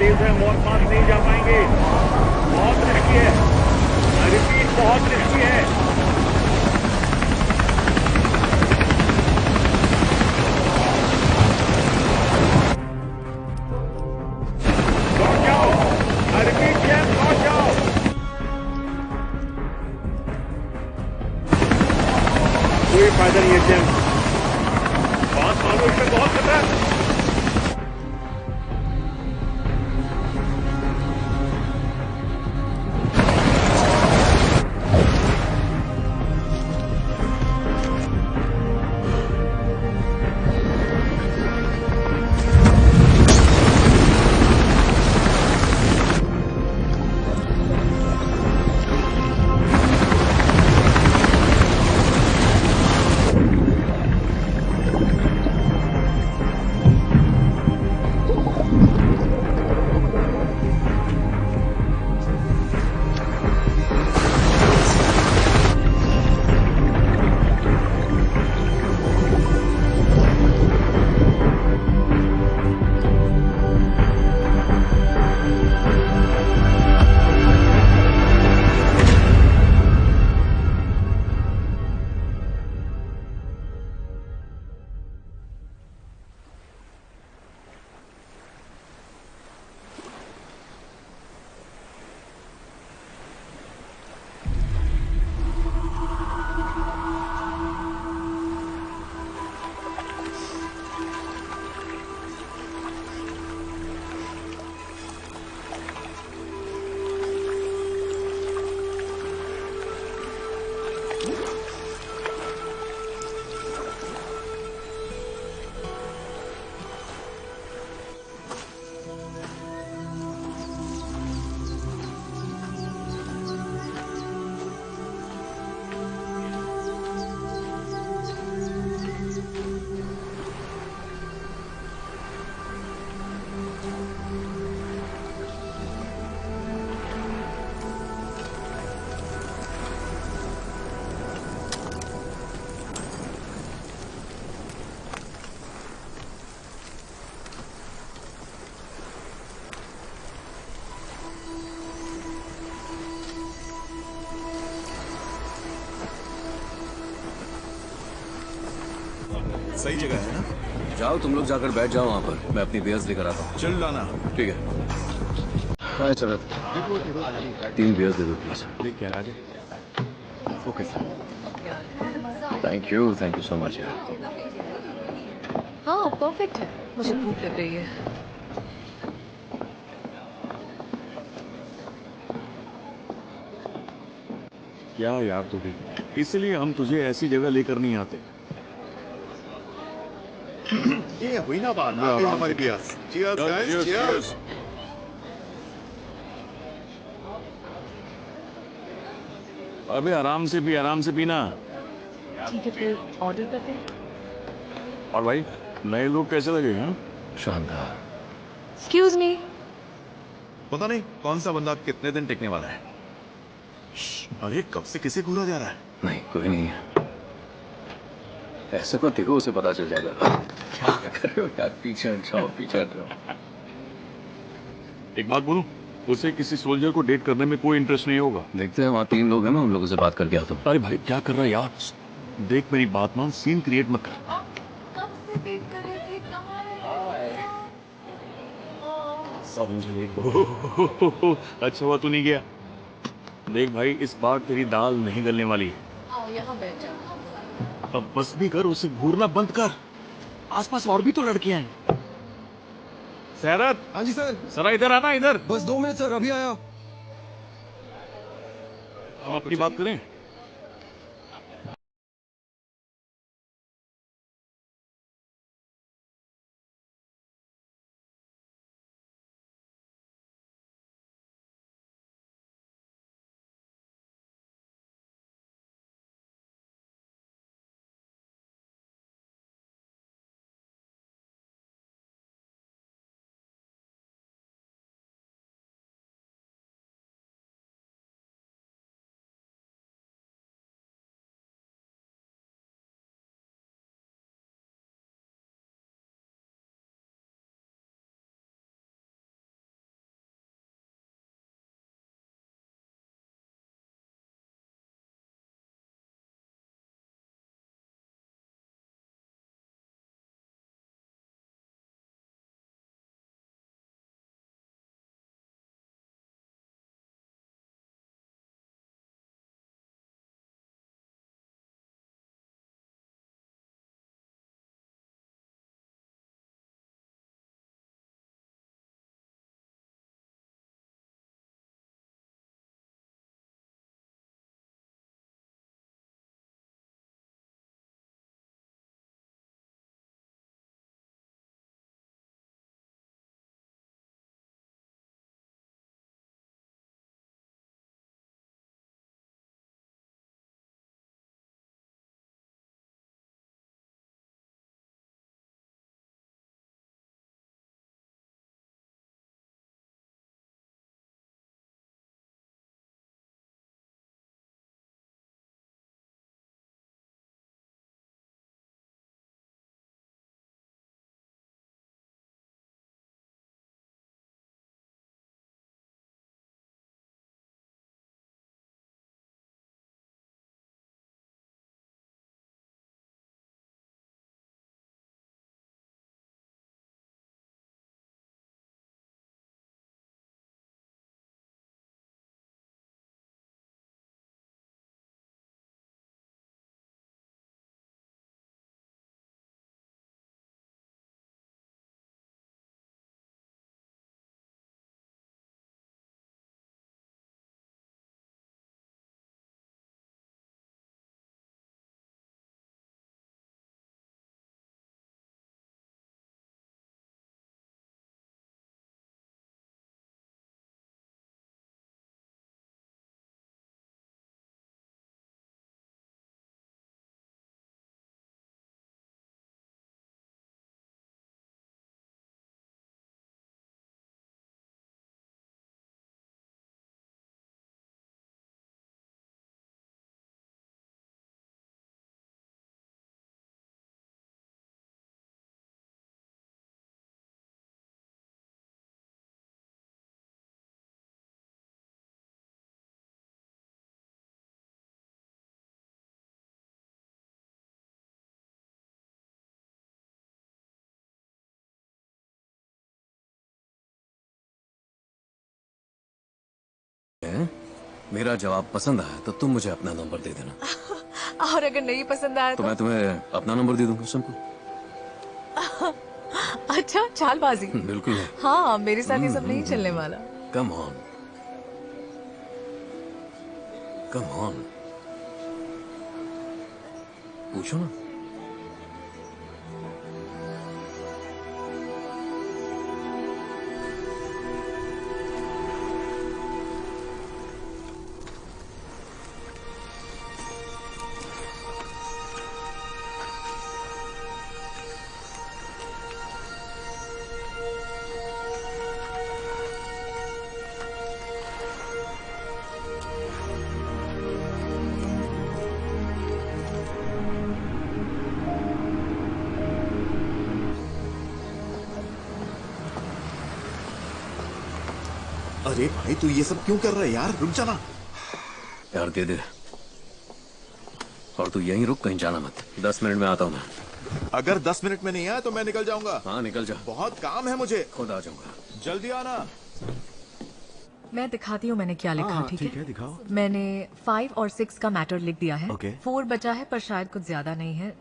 तेज है, बहुत पास नहीं जा पाएंगे। बहुत रिस्की है, रिपीट बहुत रिस्की है। लौट जाओ, रिपीट जेम, लौट जाओ। कोई फायदा नहीं है जेम, बात मानो, इसमें बहुत खतरा है। सही जगह है ना? जाओ तुम लोग, जाकर बैठ जाओ वहाँ पर, मैं अपनी बियर्स लेकर आता हूँ। चल लाना। ठीक है। हाय शरद, 3 बियर्स दे दो प्लीज। लेके आ जा। Okay sir. Thank you so much यार। हाँ परफेक्ट है, मुझे भूख लग रही है। क्या यार तू भी, इसलिए हम तुझे ऐसी जगह लेकर नहीं आते। ये हुई ना बात, आ गई हमारी बियर्स। Cheers guys, cheers. अबे आराम से भी, आराम से पीना। ठीक है फिर ऑर्डर करते हैं। और भाई, नए लोग कैसे लगे हैं? शानदार। Excuse me. पता नहीं कौन सा बंदा कितने दिन टिकने वाला है। अरे कब से किसे घूरा जा रहा है? नहीं कोई नहीं है, ऐसे मत देखो, उसे पता चल जाएगा। क्या कर रहे हो यार, पीछे हट जाओ, पीछे हट जाओ। एक बात बोलूं, उसे किसी सोल्जर को डेट करने में कोई इंटरेस्ट नहीं होगा। देखते हैं, वहाँ 3 लोग हैं, मैं उन लोगों से बात करके आता हूँ। अरे भाई क्या कर रहा है यार, देख मेरी बात मान, सीन क्रिएट मत कर। कब से वेट कर रहे थे, कहाँ है? अच्छा हुआ तू नहीं गया। देख भाई, इस बार तेरी दाल नहीं गलने वाली है। आओ यहाँ बैठ जाओ। अब बस भी कर, उसे घूरना बंद कर। आसपास और भी तो लड़कियां हैं। सैरत। हाँ जी सर। जरा इधर आना, इधर। बस 2 मिनट सर, अभी आया। हम अपनी बात करें। मेरा जवाब पसंद आया तो तुम मुझे अपना नंबर दे देना। और अगर नहीं पसंद आया तो तो? मैं तुम्हें अपना नंबर दे दूंगा, सिंपल। अच्छा, चालबाजी। बिल्कुल है। हाँ, मेरे साथ ये सब नहीं चलने वाला। कम ऑन, कम ऑन, पूछो ना। अरे भाई तू ये सब क्यों कर रहा है यार, रुक जाना। यार दे दे, और तू यहीं रुक, कहीं जाना मत। 10 मिनट में आता हूँ मैं। अगर 10 मिनट में नहीं आया तो मैं निकल जाऊंगा। हाँ निकल जा, बहुत काम है मुझे, खुद आ जाऊंगा। जल्दी आना। मैं दिखाती हूँ मैंने क्या लिखा। ठीक है, दिखाओ। मैंने 5 और 6 का मैटर लिख दिया है। Okay. 4 बचा है पर शायद कुछ ज्यादा नहीं है।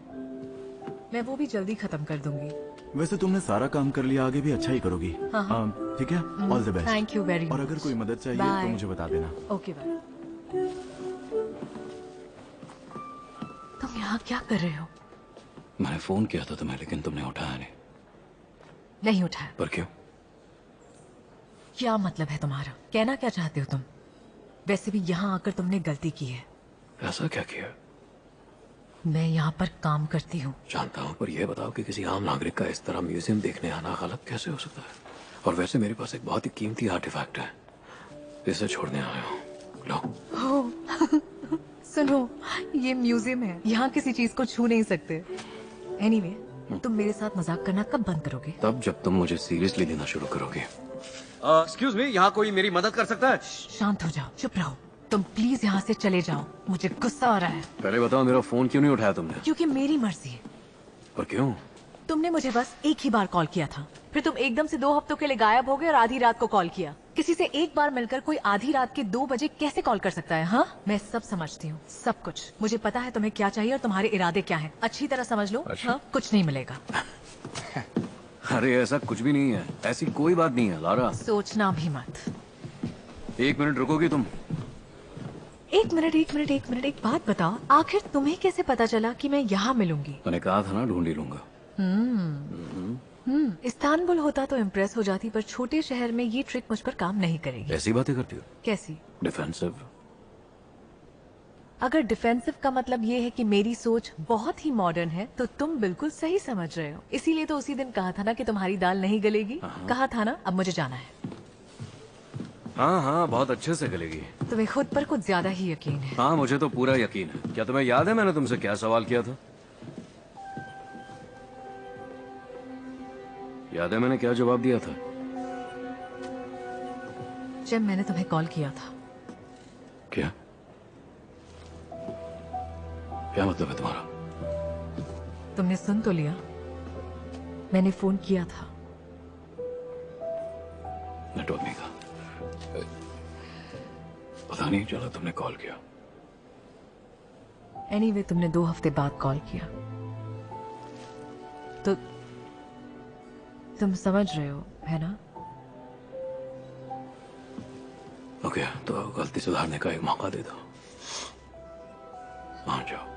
मैं वो भी जल्दी खत्म कर दूंगी। वैसे तुमने सारा काम कर लिया, आगे भी अच्छा ही करोगी। हाँ। ठीक है, all the best. Thank you very और मच। अगर कोई मदद चाहिए Bye. तो मुझे बता देना। Okay bye. तुम यहाँ क्या कर रहे हो? मैंने फोन किया था तुम्हें, लेकिन तुमने उठाया नहीं। नहीं उठाया? पर क्यों? क्या मतलब है तुम्हारा? कहना क्या चाहते हो तुम? वैसे भी यहाँ आकर तुमने गलती की है। ऐसा क्या किया? मैं यहाँ पर काम करती हूँ। जानता हूँ, पर यह बताओ कि किसी आम नागरिक का इस तरह म्यूजियम देखने आना गलत कैसे हो सकता है? और वैसे मेरे पास एक बहुत ही कीमती आर्टिफैक्ट है, इसे छोड़ने आया हूँ। लो। सुनो, ये म्यूजियम है, यहाँ किसी चीज को छू नहीं सकते। एनीवे, तुम मेरे साथ मजाक करना कब बंद करोगे? तब जब तुम मुझे सीरियसली लेना शुरू करोगे। एक्सक्यूज मी, यहाँ कोई मेरी मदद कर सकता है? शांत हो जाओ, चुप रहो। तुम प्लीज यहाँ से चले जाओ, मुझे गुस्सा आ रहा है। पहले बताओ, मेरा फोन क्यों नहीं उठाया तुमने? क्योंकि मेरी मर्जी है। पर क्यों? तुमने मुझे बस एक ही बार कॉल किया था, फिर तुम एकदम से 2 हफ्तों के लिए गायब हो गए और आधी रात को कॉल किया। किसी से एक बार मिलकर कोई आधी रात के 2 बजे कैसे कॉल कर सकता है? हाँ, मैं सब समझती हूँ, सब कुछ। मुझे पता है तुम्हें क्या चाहिए और तुम्हारे इरादे क्या हैं। अच्छी तरह समझ लो। अच्छा। हाँ, कुछ नहीं मिलेगा। अरे ऐसा कुछ भी नहीं है, ऐसी कोई बात नहीं है लारा। सोचना भी मत। 1 मिनट रुकोगी तुम? एक मिनट, एक बात बताओ, आखिर तुम्हें कैसे पता चला कि मैं यहाँ मिलूंगी? मैंने कहा था ना, ढूंढ ही लूंगा। इस्तांबुल होता तो इम्प्रेस हो जाती, पर छोटे शहर में ये ट्रिक मुझ पर काम नहीं करेगी। ऐसी बातें करती हो? कैसी? डिफेंसिव। अगर डिफेंसिव का मतलब ये है कि मेरी सोच बहुत ही मॉडर्न है, तो तुम बिल्कुल सही समझ रहे हो। इसीलिए तो उसी दिन कहा था ना कि तुम्हारी दाल नहीं गलेगी। कहा था ना। अब मुझे जाना है। हाँ हाँ, बहुत अच्छे से गलेगी। तुम्हें खुद पर कुछ ज्यादा ही यकीन है। हाँ, मुझे तो पूरा यकीन है। क्या तुम्हें याद है मैंने तुमसे क्या सवाल किया था? याद है मैंने क्या जवाब दिया था? जब मैंने तुम्हें कॉल किया था। क्या क्या मतलब है तुम्हारा? तुमने सुन तो लिया, मैंने फोन किया था। नेटवर्क नहीं था, पता नहीं चला तुमने कॉल किया। एनीवे, तुमने 2 हफ्ते बाद कॉल किया, तो तुम समझ रहे हो, है ना? ओके, तो गलती सुधारने का एक मौका दे दो। मान जाओ।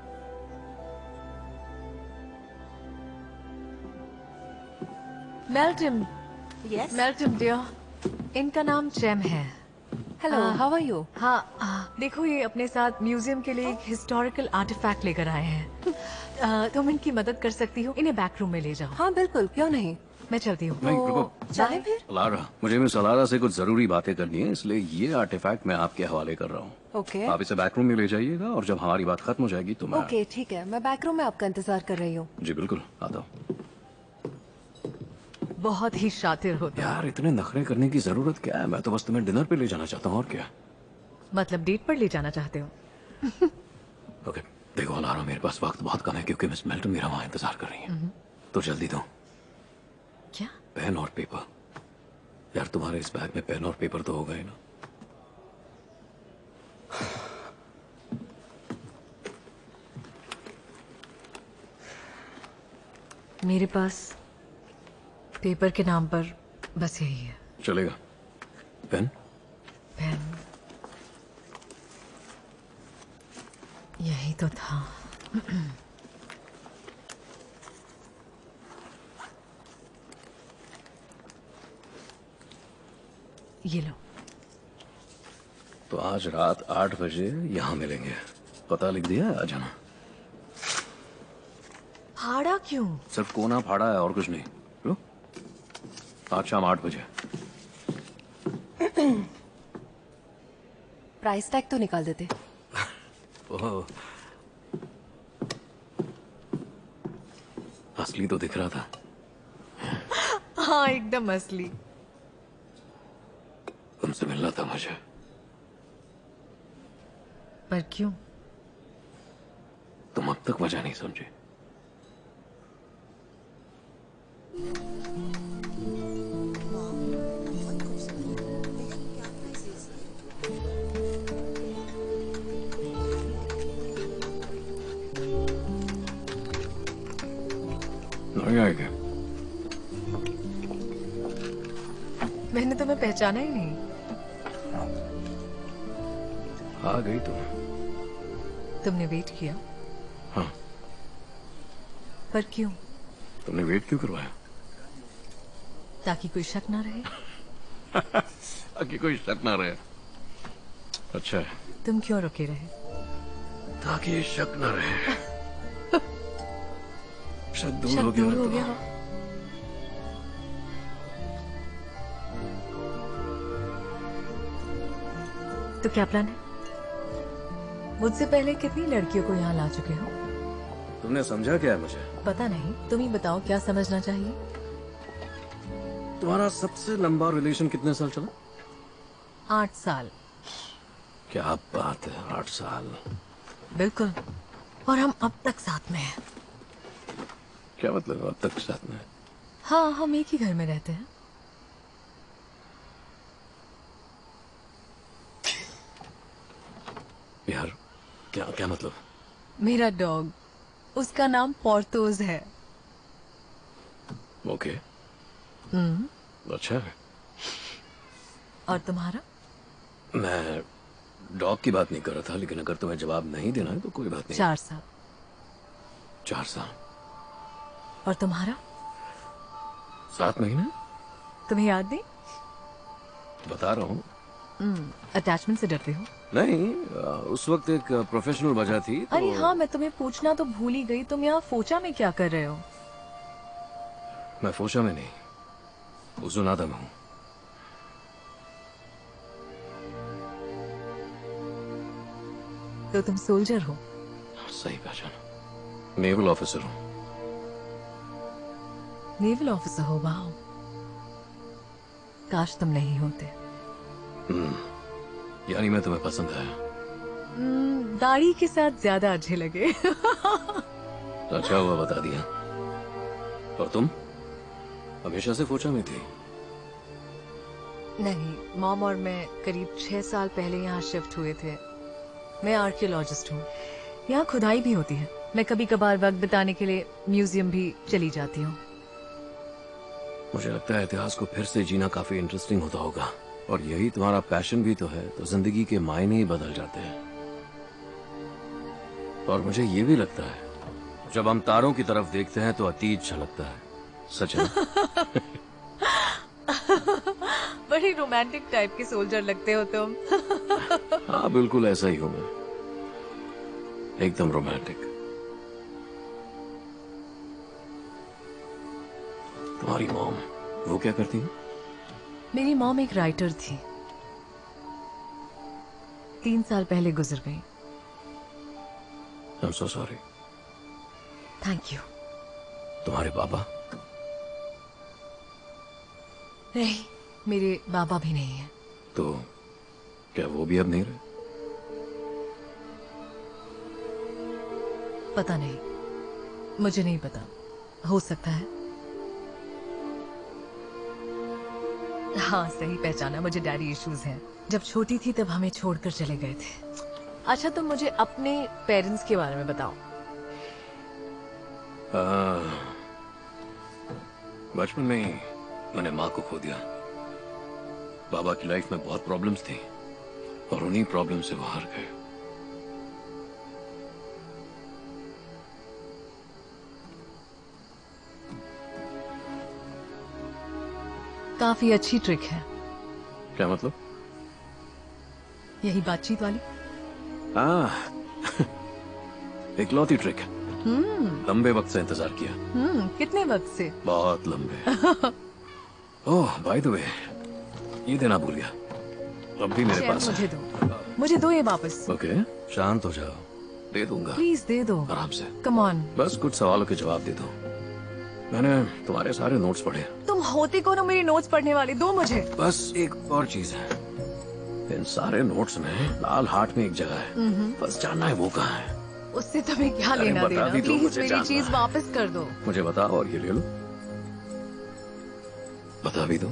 मेल्टम, Yes. मेल्टम डियर, इनका नाम चैम है। Hello. How are you? हाँ, देखो ये अपने साथ म्यूजियम के लिए एक हिस्टोरिकल आर्टिफैक्ट लेकर आए हैं। तुम इनकी मदद कर सकती हो, इन्हें बैक रूम में ले जाओ। हाँ बिल्कुल, क्यों नहीं? मैं चलती हूँ। नहीं रुको, चले फिर? लारा, मुझे मिस अलारा से कुछ जरूरी बातें करनी है, इसलिए ये आर्टिफैक्ट मैं आपके हवाले कर रहा हूँ। ओके आप इसे बैक रूम में ले जाइएगा, और जब हमारी बात खत्म हो जाएगी तो मैं ओके ठीक है, मैं बैक रूम में आपका इंतजार कर रही हूँ। जी बिल्कुल, आता हूँ। बहुत ही शातिर होता है। यार इतने नखरे करने की जरूरत क्या है? मैं तो बस तुम्हें डिनर पे ले जाना चाहता हूँ, और क्या। मतलब डेट पर ले जाना चाहते हो? ओके देखो अलारा, मेरे पास वक्त बहुत कम है क्योंकि मिस मेल्टन मेरा वहाँ इंतजार कर रही है, तो जल्दी दो। क्या? पेन और पेपर। यार तुम्हारे इस बैग में पेन और पेपर तो होगा ही ना? मेरे पास पेपर के नाम पर बस यही है। चलेगा। पेन? पेन यही तो था। ये लो। तो आज रात 8 बजे यहाँ मिलेंगे। पता लिख दिया है, आ जाना। फाड़ा क्यों? सिर्फ कोना फाड़ा है और कुछ नहीं। लो, आज शाम 8 बजे। प्राइस टैग तो निकाल देते। ओह, असली तो दिख रहा था। हाँ एकदम असली। तुमसे मिलना था मुझे। पर क्यों? तुम अब तक वजह नहीं समझे। नहीं आएगा। मैंने तुम्हें पहचाना ही नहीं। आ गई तुम। तुमने वेट किया? हाँ। पर क्यों? तुमने वेट क्यों करवाया? ताकि कोई शक ना रहे। ताकि कोई शक ना रहे। अच्छा है। तुम क्यों रुके रहे? ताकि शक ना रहे। शक दूर शक हो गया। दूर हो तो गया। तो क्या प्लान है? मुझसे पहले कितनी लड़कियों को यहाँ ला चुके हो? तुमने समझा क्या है मुझे? पता नहीं, तुम ही बताओ क्या समझना चाहिए। तुम्हारा सबसे लंबा रिलेशन कितने साल चला? 8 साल। क्या बात है, 8 साल। बिल्कुल। और हम अब तक साथ में हैं। क्या मतलब अब तक साथ में? हाँ, हम एक ही घर में रहते हैं। यार क्या क्या मतलब? मेरा डॉग, उसका नाम पोर्थोस है। ओके। अच्छा है। और तुम्हारा? मैं डॉग की बात नहीं कर रहा था, लेकिन अगर तुम्हें जवाब नहीं देना है तो कोई बात नहीं। 4 साल। 4 साल। और तुम्हारा? 7 महीने। तुम्हें याद नहीं? बता रहा हूँ। अटैचमेंट से डरते हो? नहीं, उस वक्त एक प्रोफेशनल वजह थी तो... अरे हाँ, मैं तुम्हें पूछना तो भूल ही गई। तुम यहाँ फोचा में क्या कर रहे हो? मैं फोशा में नहीं, उजुनादा में हूँ। तो तुम सोल्जर हो? सही पहचाना। नेवल ऑफिसर हूँ। नेवल ऑफिसर हो? वाह, काश तुम नहीं होते। यानी मैं तुम्हें पसंद आया? दाढ़ी के साथ ज्यादा अच्छे लगे। अच्छा हुआ बता दिया। और तुम हमेशा से फोचा में थी? नहीं, मॉम और मैं करीब 6 साल पहले यहाँ शिफ्ट हुए थे। मैं आर्कियोलॉजिस्ट हूँ। यहाँ खुदाई भी होती है। मैं कभी कभार वक्त बिताने के लिए म्यूजियम भी चली जाती हूँ। मुझे लगता है इतिहास को फिर से जीना काफी इंटरेस्टिंग होता होगा। और यही तुम्हारा पैशन भी तो है, तो जिंदगी के मायने ही बदल जाते हैं। और मुझे ये भी लगता है जब हम तारों की तरफ देखते हैं तो अतीत झलकता है। सच है ना? बड़ी रोमांटिक टाइप के सोल्जर लगते हो तुम। हाँ बिल्कुल ऐसा ही हूँ मैं, एकदम रोमांटिक। तुम्हारी मॉम वो क्या करती है? मेरी मॉम एक राइटर थी। 3 साल पहले गुजर गई। I'm so sorry। Thank you. तुम्हारे पापा? नहीं, मेरे बाबा भी नहीं है। तो क्या वो भी अब नहीं रहे? पता नहीं, मुझे नहीं पता। हो सकता है। हाँ सही पहचाना, मुझे डैडी इश्यूज हैं। जब छोटी थी तब हमें छोड़कर चले गए थे। अच्छा तुम मुझे अपने पेरेंट्स के बारे में बताओ। बचपन में ही मैंने माँ को खो दिया। बाबा की लाइफ में बहुत प्रॉब्लम्स थी और उन्हीं प्रॉब्लम से वो हार गए। काफी अच्छी ट्रिक है। क्या मतलब? यही बातचीत वाली। इकलौती ट्रिक है। लंबे वक्त से इंतजार किया। कितने वक्त से? बहुत लंबे। ओह बाय द वे, ये देना भूल गया। अब भी मेरे चैन पास मुझे दो, मुझे दो ये वापस। ओके, शांत हो जाओ, दे दूंगा। प्लीज दे दो आराम से। Come on. बस कुछ सवालों के जवाब दे दो। मैंने तुम्हारे सारे नोट्स पढ़े। तुम होते कौन हो मेरी नोट्स पढ़ने वाली? दो मुझे। बस एक और चीज है, इन सारे नोट्स में लाल हार्ट में एक जगह है, बस जानना है वो कहाँ है। उससे तुम्हें क्या अरे लेना बता देना? दी तो प्लीज मुझे मेरी जानना चीज है। वापस कर दो। मुझे बताओ और ये ले लो। बता भी दो।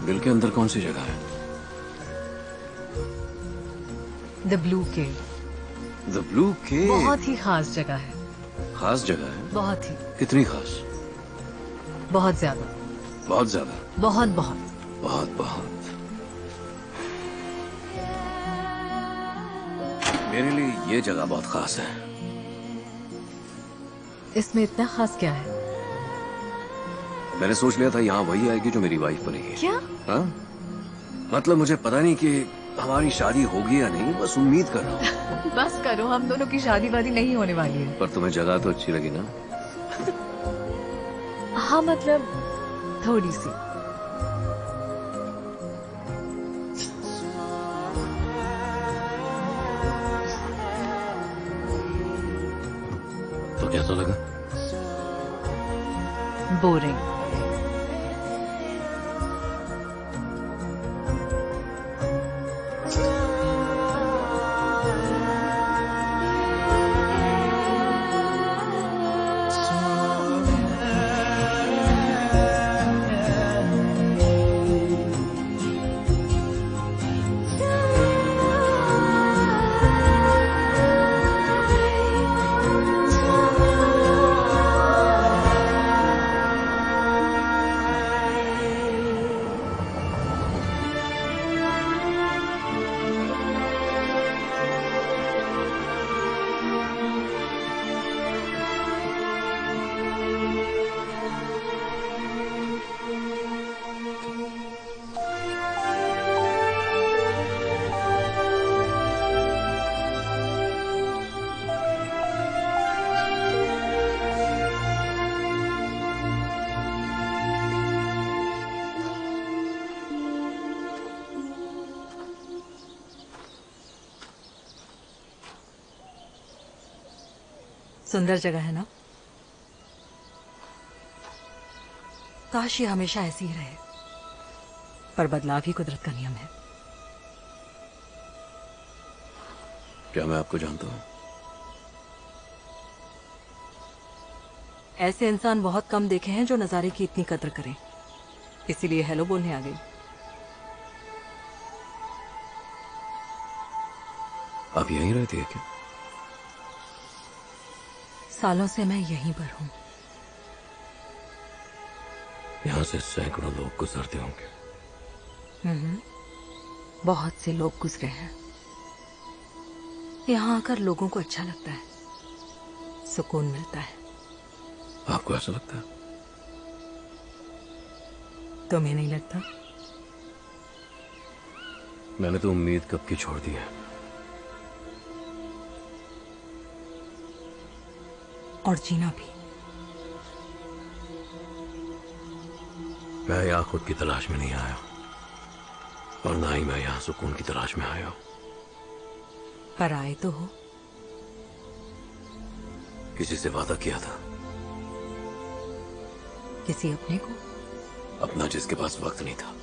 दिल के अंदर कौन सी जगह है? द ब्लू के। द ब्लू के। बहुत ही खास जगह है। खास जगह है? बहुत ही। कितनी खास? बहुत ज्यादा। बहुत ज्यादा? बहुत बहुत। बहुत बहुत। मेरे लिए ये जगह बहुत खास है। इसमें इतना खास क्या है? मैंने सोच लिया था यहाँ वही आएगी जो मेरी वाइफ बनेगी। क्या? हाँ? मतलब मुझे पता नहीं कि हमारी शादी होगी या नहीं, बस उम्मीद कर रहा हूँ। बस करो, हम दोनों की शादी वादी नहीं होने वाली है। पर तुम्हें जगह तो अच्छी लगी ना? हाँ मतलब थोड़ी सी। तो कैसा लगा? बोरिंग। सुंदर जगह है ना? काश ये हमेशा ऐसी ही रहे, पर बदलाव ही कुदरत का नियम है। क्या मैं आपको जानता हूँ? ऐसे इंसान बहुत कम देखे हैं जो नजारे की इतनी कद्र करें, इसीलिए हेलो बोलने आ गई। आप यहीं रहती है क्या? सालों से मैं यहीं पर हूँ। यहाँ से सैकड़ों लोग गुजरते होंगे। बहुत से लोग गुजरे हैं। यहाँ आकर लोगों को अच्छा लगता है, सुकून मिलता है। आपको ऐसा लगता है? तुम्हें नहीं लगता? मैंने तो उम्मीद कब की छोड़ दी है। और जीना भी। मैं यहाँ खुद की तलाश में नहीं आया, और ना ही मैं यहाँ सुकून की तलाश में आया हूँ। पर आए तो हो। किसी से वादा किया था। किसी अपने को? अपना जिसके पास वक्त नहीं था।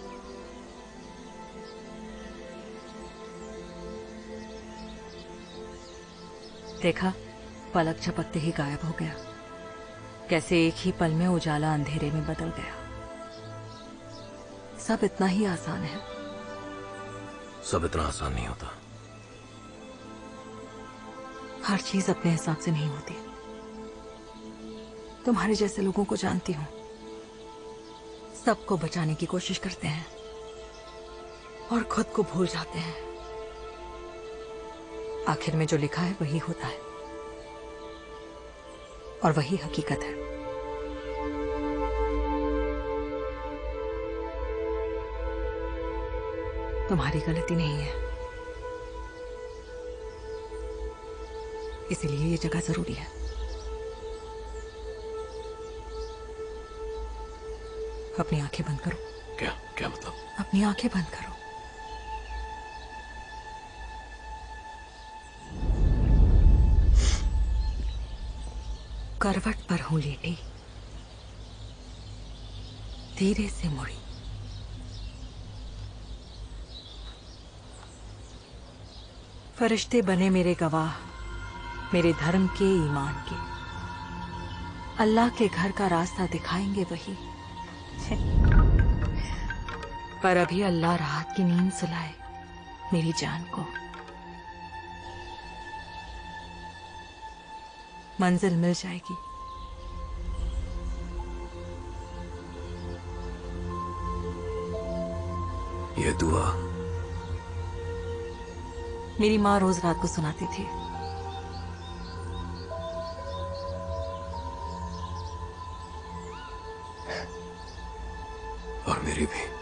देखा, पलक झपकते ही गायब हो गया। कैसे एक ही पल में उजाला अंधेरे में बदल गया। सब इतना ही आसान है। सब इतना आसान नहीं होता। हर चीज अपने हिसाब से नहीं होती। तुम्हारे जैसे लोगों को जानती हूँ, सबको बचाने की कोशिश करते हैं और खुद को भूल जाते हैं। आखिर में जो लिखा है वही होता है और वही हकीकत है। तुम्हारी गलती नहीं है, इसीलिए ये जगह जरूरी है। अपनी आंखें बंद करो। क्या क्या मतलब? अपनी आंखें बंद करो। करवट पर हूं लेटी, धीरे से मुड़ी, फरिश्ते बने मेरे गवाह, मेरे धर्म के, ईमान के। अल्लाह के घर का रास्ता दिखाएंगे वही। पर अभी अल्लाह राहत की नींद सुलाए मेरी जान को। मंजिल मिल जाएगी। ये दुआ मेरी माँ रोज रात को सुनाती थी। और मेरी भी।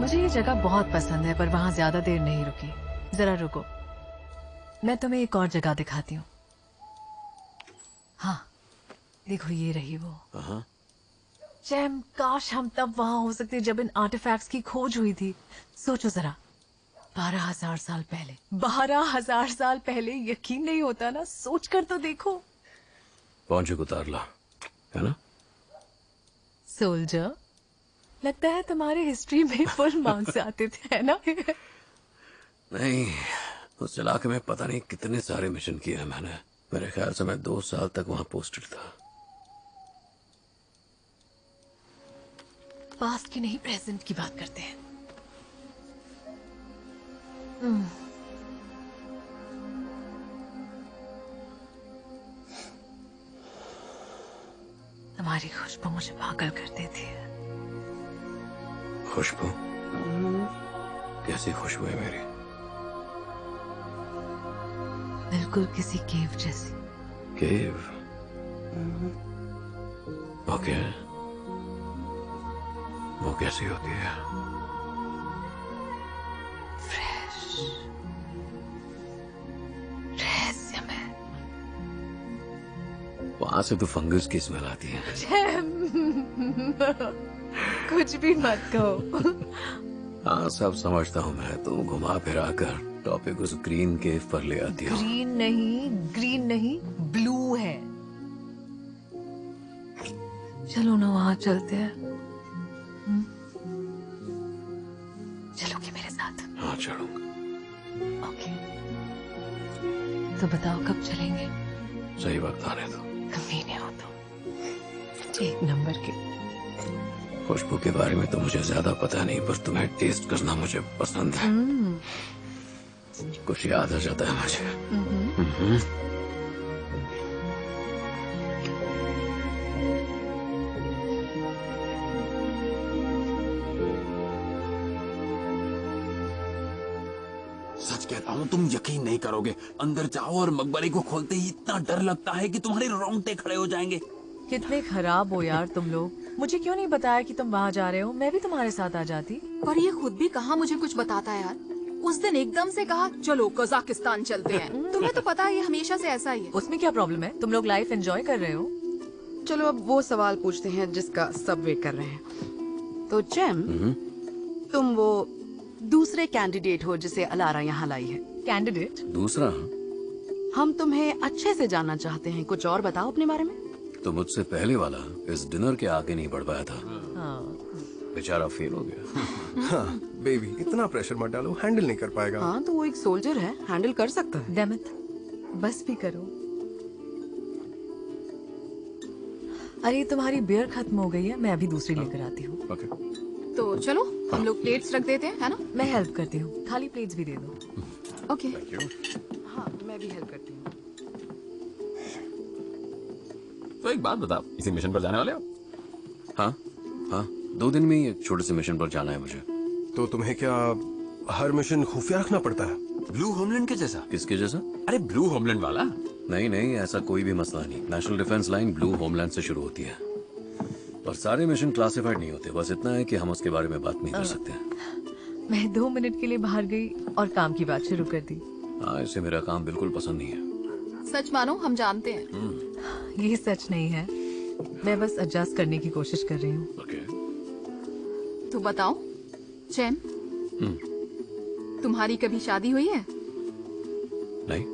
मुझे ये जगह बहुत पसंद है, पर वहां ज्यादा देर नहीं रुकी। जरा रुको, मैं तुम्हें एक और जगह दिखाती हूँ। हाँ देखो, ये रही वो। जैम, काश हम तब वहां हो सकते जब इन आर्टिफैक्ट्स की खोज हुई थी। सोचो जरा, 12,000 साल पहले। 12,000 साल पहले, यकीन नहीं होता ना, सोच कर तो देखो। पहुंचे उतार ला, है ना? सोल्जर, लगता है तुम्हारे हिस्ट्री में फुल मार्क्स आते थे, है ना? नहीं, उस इलाके में पता नहीं कितने सारे मिशन किए हैं मैंने। मेरे ख्याल से मैं 2 साल तक वहां पोस्टेड था। पास्ट की नहीं, प्रेजेंट की बात करते हैं। तुम्हारी खुशबू मुझे पागल कर देती है। खुशबू? कैसी खुशबू है मेरी? बिल्कुल किसी केव जैसी। केव? ओके, वो कैसी होती है? फ्रेश, रहस्यमय। वहां से तो फंगस की स्मेल आती है। कुछ भी मत कहो। हाँ, सब समझता हूँ मैं। तुम घुमा फिरा कर टॉपिक उस ग्रीन केव पर ले आती हो। ग्रीन नहीं, ब्लू है। चलो ना, वहां चलते हैं। चलोगे मेरे साथ? हाँ, चलूंगा। ओके, तो बताओ कब चलेंगे? सही वक्त आने दो। कमीने हो तो। 1 नंबर के। खुशबू के बारे में तो मुझे ज्यादा पता नहीं, पर तुम्हें टेस्ट करना मुझे पसंद है। कुछ याद आ जाता है मुझे। कहता हूँ तुम यकीन नहीं करोगे, अंदर जाओ और मकबरे को खोलते ही इतना डर लगता है कि तुम्हारे रोंगटे खड़े हो जाएंगे। कितने खराब हो यार तुम लोग। मुझे क्यों नहीं बताया कि तुम वहाँ जा रहे हो? मैं भी तुम्हारे साथ आ जाती। पर ये खुद भी कहाँ मुझे कुछ बताता है यार। उस दिन एकदम से कहा चलो कजाकिस्तान चलते हैं। तुम्हें तो पता है ये हमेशा से ऐसा ही है। उसमें क्या प्रॉब्लम है? तुम लोग लाइफ एंजॉय कर रहे हो। चलो अब वो सवाल पूछते हैं जिसका सब वेट कर रहे हैं। तो जेम, तुम वो दूसरे कैंडिडेट हो जिसे अलारा यहाँ लाई है। कैंडिडेट? दूसरा? हम तुम्हें अच्छे से जानना चाहते हैं, कुछ और बताओ अपने बारे में। तो मुझसे पहले वाला इस डिनर के आगे नहीं बढ़ पाया था। बेचारा फेल हो गया। हाँ, बेबी इतना प्रेशर मत डालो, हैंडल नहीं कर पाएगा। हाँ तो वो एक सोल्जर है, हैंडल कर सकता है। डेमिट, बस भी करो। अरे तुम्हारी बियर खत्म हो गई है, मैं अभी दूसरी लेकर आती हूँ। तो चलो हम लोग प्लेट्स रख देते हैं, है ना? मैं हेल्प करती हूँ, खाली प्लेट्स भी दे दो। ओके। हाँ मैं भी हेल्प करती हूँ। तो एक बात बताओ, इसी मिशन पर जाने वाले हो? हाँ हाँ, 2 दिन में ही एक छोटे से मिशन पर जाना है मुझे। तो तुम्हें क्या हर मिशन खुफिया रखना पड़ता है? ब्लू होमलैंड के जैसा? किसके जैसा? अरे ब्लू होमलैंड वाला? नहीं नहीं, ऐसा कोई भी मसला नहीं। National defence line blue homeland से शुरू होती है और सारे मिशन क्लासिफाइड नहीं होते। बस इतना है कि हम उसके बारे में बात नहीं कर सकते। मैं 2 मिनट के लिए बाहर गई और काम की बात शुरू कर दी। हाँ, इसे मेरा काम बिल्कुल पसंद नहीं है। सच मानो हम जानते हैं। ये सच नहीं है, मैं बस एडजस्ट करने की कोशिश कर रही हूँ। तो बताओ चैम, तुम्हारी कभी शादी हुई है? नहीं।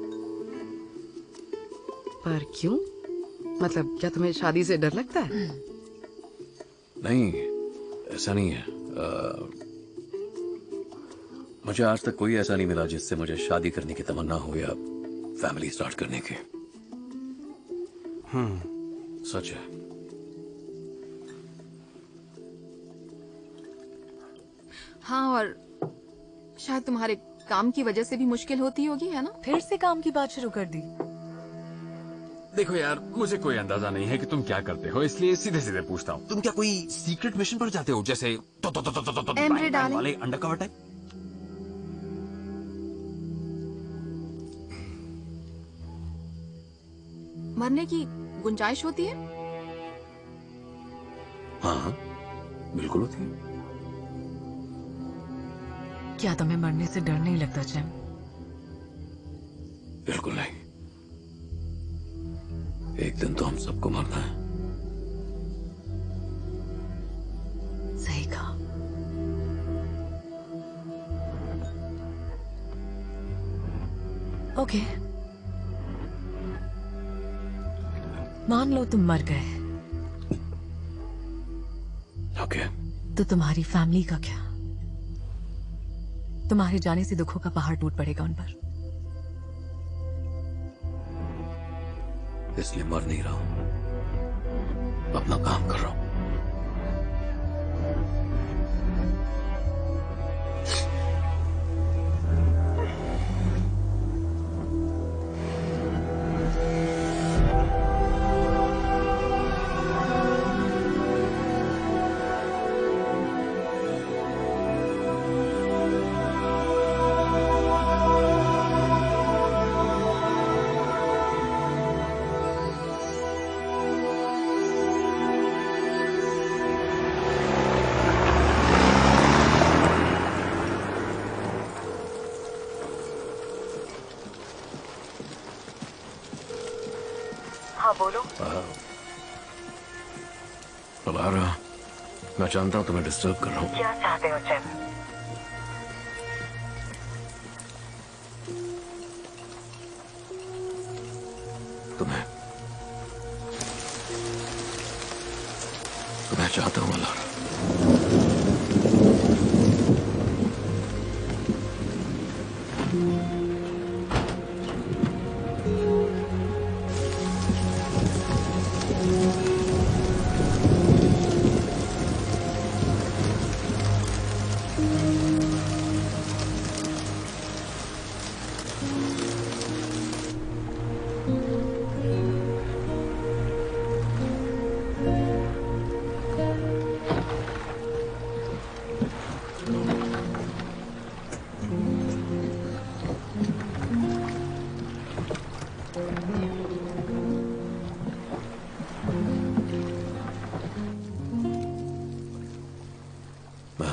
पर क्यों? मतलब क्या तुम्हें शादी से डर लगता है? नहीं, ऐसा नहीं है। मुझे आज तक कोई ऐसा नहीं मिला जिससे मुझे शादी करने की तमन्ना हो या फैमिली स्टार्ट करने की। सच है। हाँ, और शायद तुम्हारे काम की वजह से भी मुश्किल होती होगी, है ना? फिर से काम की बात शुरू कर दी। देखो यार, मुझे कोई अंदाजा नहीं है कि तुम क्या करते हो, इसलिए सीधे सीधे पूछता हूँ। तुम क्या कोई सीक्रेट मिशन पर जाते हो, जैसे एमरे डार्लिंग वाले अंडरकवर टाइप? मरने की गुंजाइश होती है? हाँ बिल्कुल होती है। क्या तुम्हें मरने से डर नहीं लगता चैम? बिल्कुल नहीं। एक दिन तो हम सबको मरना है। सही कहा। ओके, मान लो तुम मर गए। ओके। तो तुम्हारी फैमिली का क्या? तुम्हारे जाने से दुखों का पहाड़ टूट पड़ेगा उन पर। इसलिए मर नहीं रहा हूं, अपना काम कर रहा हूं। हाँ बोलो। अलारा, मैं जानता हूँ तुम्हें डिस्टर्ब कर रहा हूँ। क्या चाहते हो चैम? तुम्हें चाहता हूँ अलारा।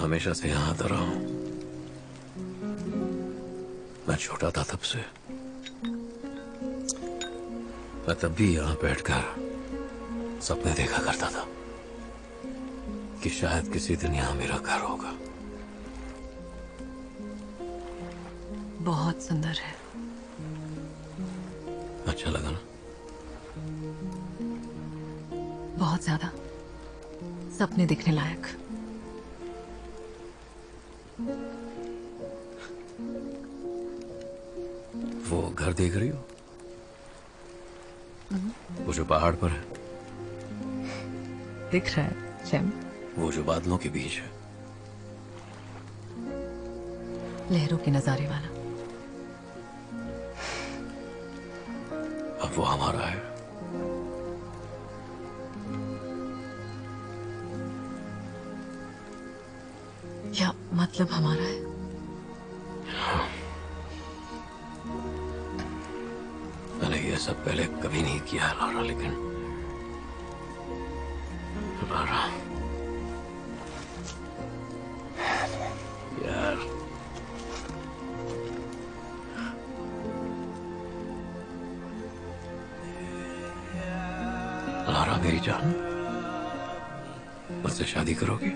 हमेशा से यहाँ आता रहा हूँ। मैं छोटा था तब से। मैं तब भी यहाँ बैठकर सपने देखा करता था कि शायद किसी दिन यहाँ मेरा घर होगा। बहुत सुंदर है। अच्छा लगा ना? बहुत ज्यादा। सपने दिखने लायक। वो घर देख रही हो? वो जो पहाड़ पर है? दिख रहा है जैम। वो जो बादलों के बीच है? लहरों के नजारे वाला। अब वो हमारा है। या मतलब हमारा है। मैंने ये सब पहले कभी नहीं किया है लारा, लेकिन लारा यार, लारा मेरी जान, मुझसे शादी करोगी?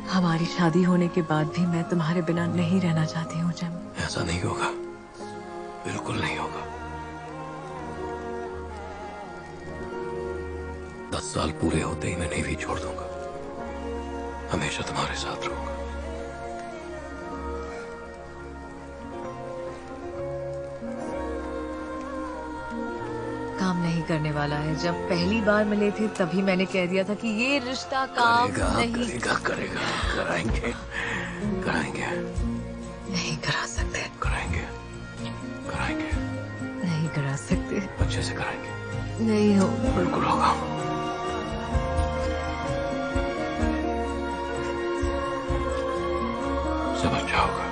हमारी शादी होने के बाद भी मैं तुम्हारे बिना नहीं रहना चाहती हूँ जैम। ऐसा नहीं होगा, बिल्कुल नहीं होगा। 10 साल पूरे होते ही मैं नेवी छोड़ दूंगा, हमेशा तुम्हारे साथ रहूंगा। काम नहीं करने वाला है। जब पहली बार मिले थे तभी मैंने कह दिया था कि ये रिश्ता काम नहीं करेगा। कराएंगे नहीं करा सकते। कराएंगे नहीं करा सकते। अच्छे से कराएंगे। नहीं हो। बिल्कुल होगा। सब अच्छा होगा।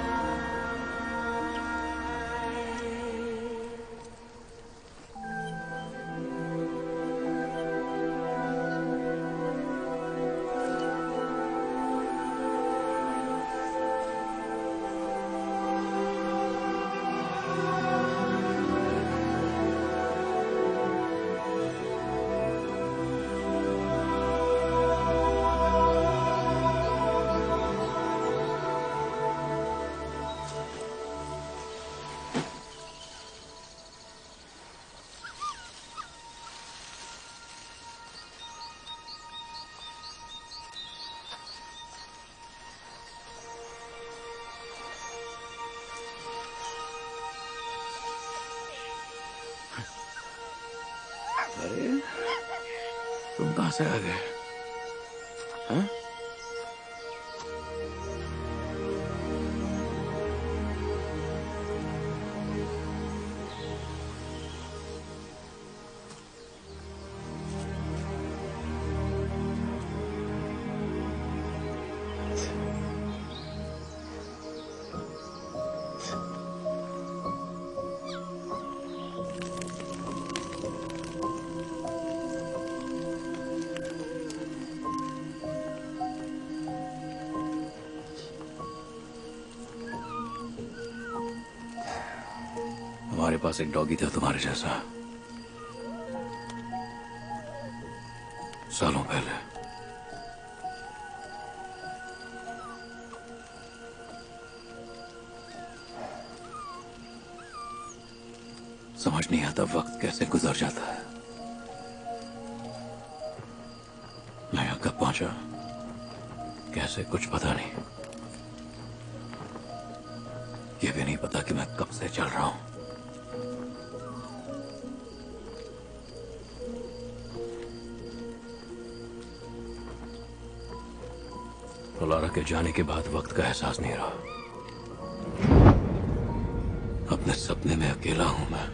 अरे तुम कहां से आ गए? हाँ? हमारे पास एक डॉगी था तुम्हारे जैसा, सालों पहले। समझ नहीं आता वक्त कैसे गुजर जाता है। मैं यहां कब पहुंचा कैसे, कुछ पता नहीं। ये भी नहीं पता कि मैं कब से चल रहा हूं। लारा के जाने के बाद वक्त का एहसास नहीं रहा। अपने सपने में अकेला हूं मैं।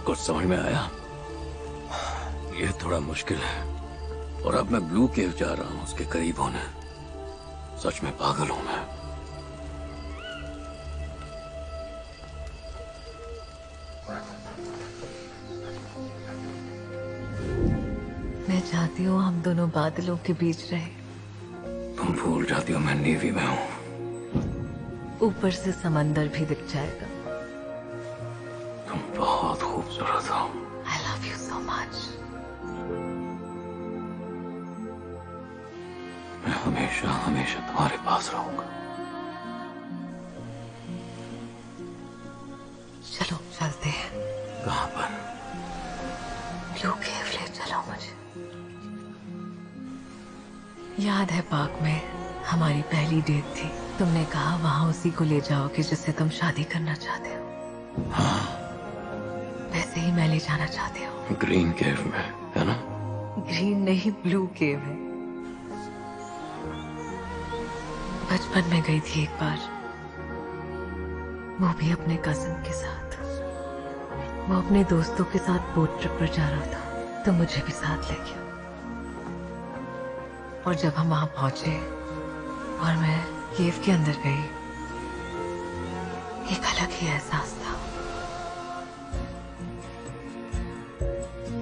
कुछ समझ में आया? ये थोड़ा मुश्किल है। और अब मैं ब्लू केव जा रहा हूँ उसके करीब होने। सच में पागल हूं मैं। मैं चाहती हूँ हम दोनों बादलों के बीच रहे। तुम भूल जाती हो मैं नेवी में हूँ। ऊपर से समंदर भी दिख जाएगा। तुम बहुत खूबसूरत हो। I love you so much. मैं हमेशा हमेशा तुम्हारे पास रहूंगा। चलो चलते हैं। कहाँ पर? ब्लू केव ले चलो मुझे। याद है पार्क में हमारी पहली डेट थी। तुमने कहा वहां उसी को ले जाओगे जिससे तुम शादी करना चाहते हो। हाँ। वैसे ही मैं ले जाना चाहती हूँ। ग्रीन केव में है ना? ग्रीन नहीं ब्लू केव है। बचपन में गई थी एक बार, वो भी अपने कजिन के साथ। वो अपने दोस्तों के साथ बोट ट्रिप पर जा रहा था तो मुझे भी साथ ले गया। और जब हम वहां पहुंचे और मैं केव के अंदर गई, एक अलग ही एहसास था।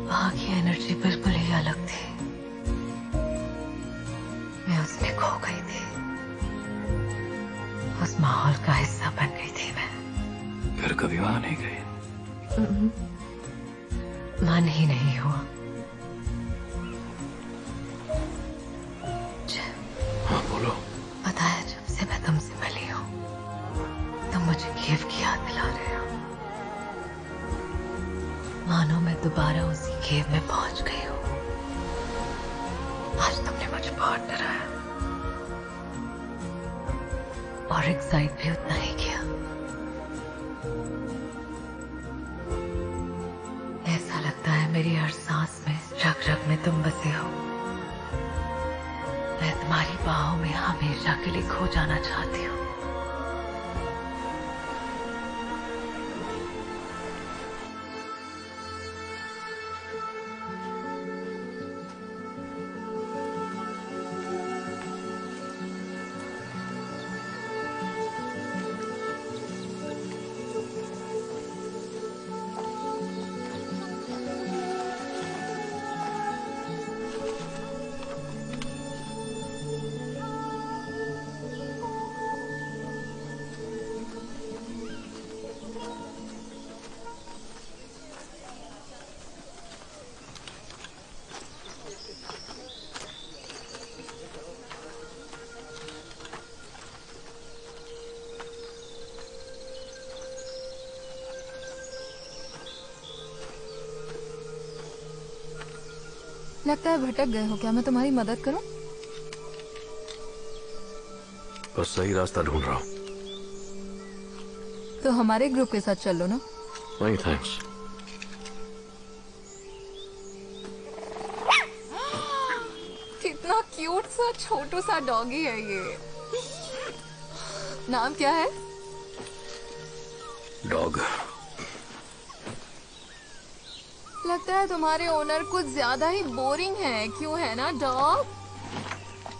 वहां की एनर्जी बिल्कुल ही अलग थी। मैं उसमें खो गई थी। उस माहौल का हिस्सा बन गई थी मैं। फिर कभी वहां नहीं गई? मन ही नहीं हुआ। हाँ बोलो। पता है जब से मैं तुमसे मिली हूँ तुम मुझे केव की याद दिला रहे हो। मानो मैं दोबारा उसी केव में पहुंच गई हूँ। आज तुमने मुझे बहुत डराया और एक्साइट भी उतना ही किया। ऐसा लगता है मेरी हर सांस में, रग रग में तुम बसे हो। मैं तुम्हारी बाहों में हमेशा के लिए खो जाना चाहती हूँ। लगता है भटक गए हो क्या? मैं तुम्हारी मदद करूं? बस सही रास्ता ढूंढ रहा हूँ। तो हमारे ग्रुप के साथ चल लो ना। नहीं थैंक्स। कितना क्यूट सा छोटू सा डॉगी है ये। नाम क्या है? डॉग। लगता है तुम्हारे ओनर कुछ ज्यादा ही बोरिंग है, क्यों है ना डॉग?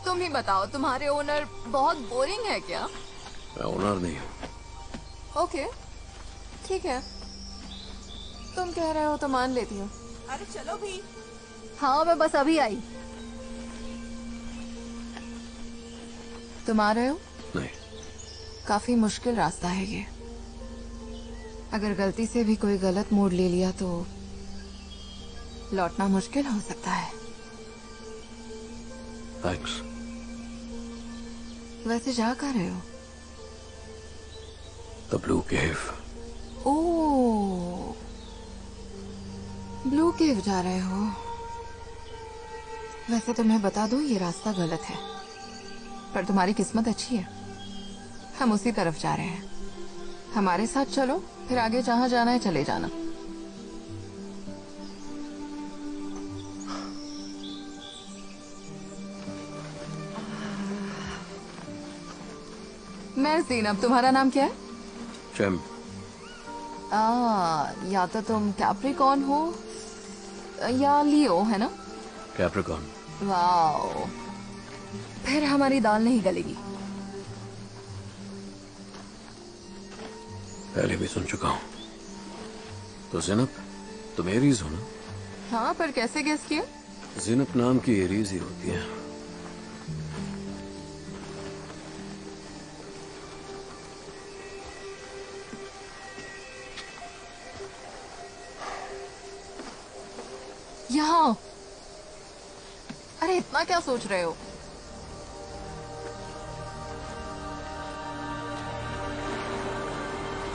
तुम ही बताओ, तुम्हारे ओनर बहुत बोरिंग है क्या? मैं ओनर नहीं हूँ। ओके ठीक है, तुम कह रहे हो तो मान लेती हूँ। अरे चलो भी। हाँ मैं बस अभी आई। तुम आ रहे हो? नहीं। काफी मुश्किल रास्ता है ये। अगर गलती से भी कोई गलत मोड़ ले लिया तो लौटना मुश्किल हो सकता है। थैंक्स। वैसे जा कहाँ रहे हो? The blue cave. Oh, blue cave जा रहे हो? वैसे तो मैं बता दूं ये रास्ता गलत है, पर तुम्हारी किस्मत अच्छी है, हम उसी तरफ जा रहे हैं। हमारे साथ चलो, फिर आगे जहां जाना है चले जाना। मैं ज़ीनब, तुम्हारा नाम क्या है? जेम। या तो तुम कैप्रिकॉर्न हो या लियो है ना? कैप्रिकॉर्न। वाओ, फिर हमारी दाल नहीं गलेगी। पहले भी सुन चुका हूँ। तो ज़िनब, तुम एरीज हो ना? हाँ, पर कैसे गेस किया? ज़िनब नाम की एरीज ही होती है। यहाँ। अरे इतना क्या सोच रहे हो?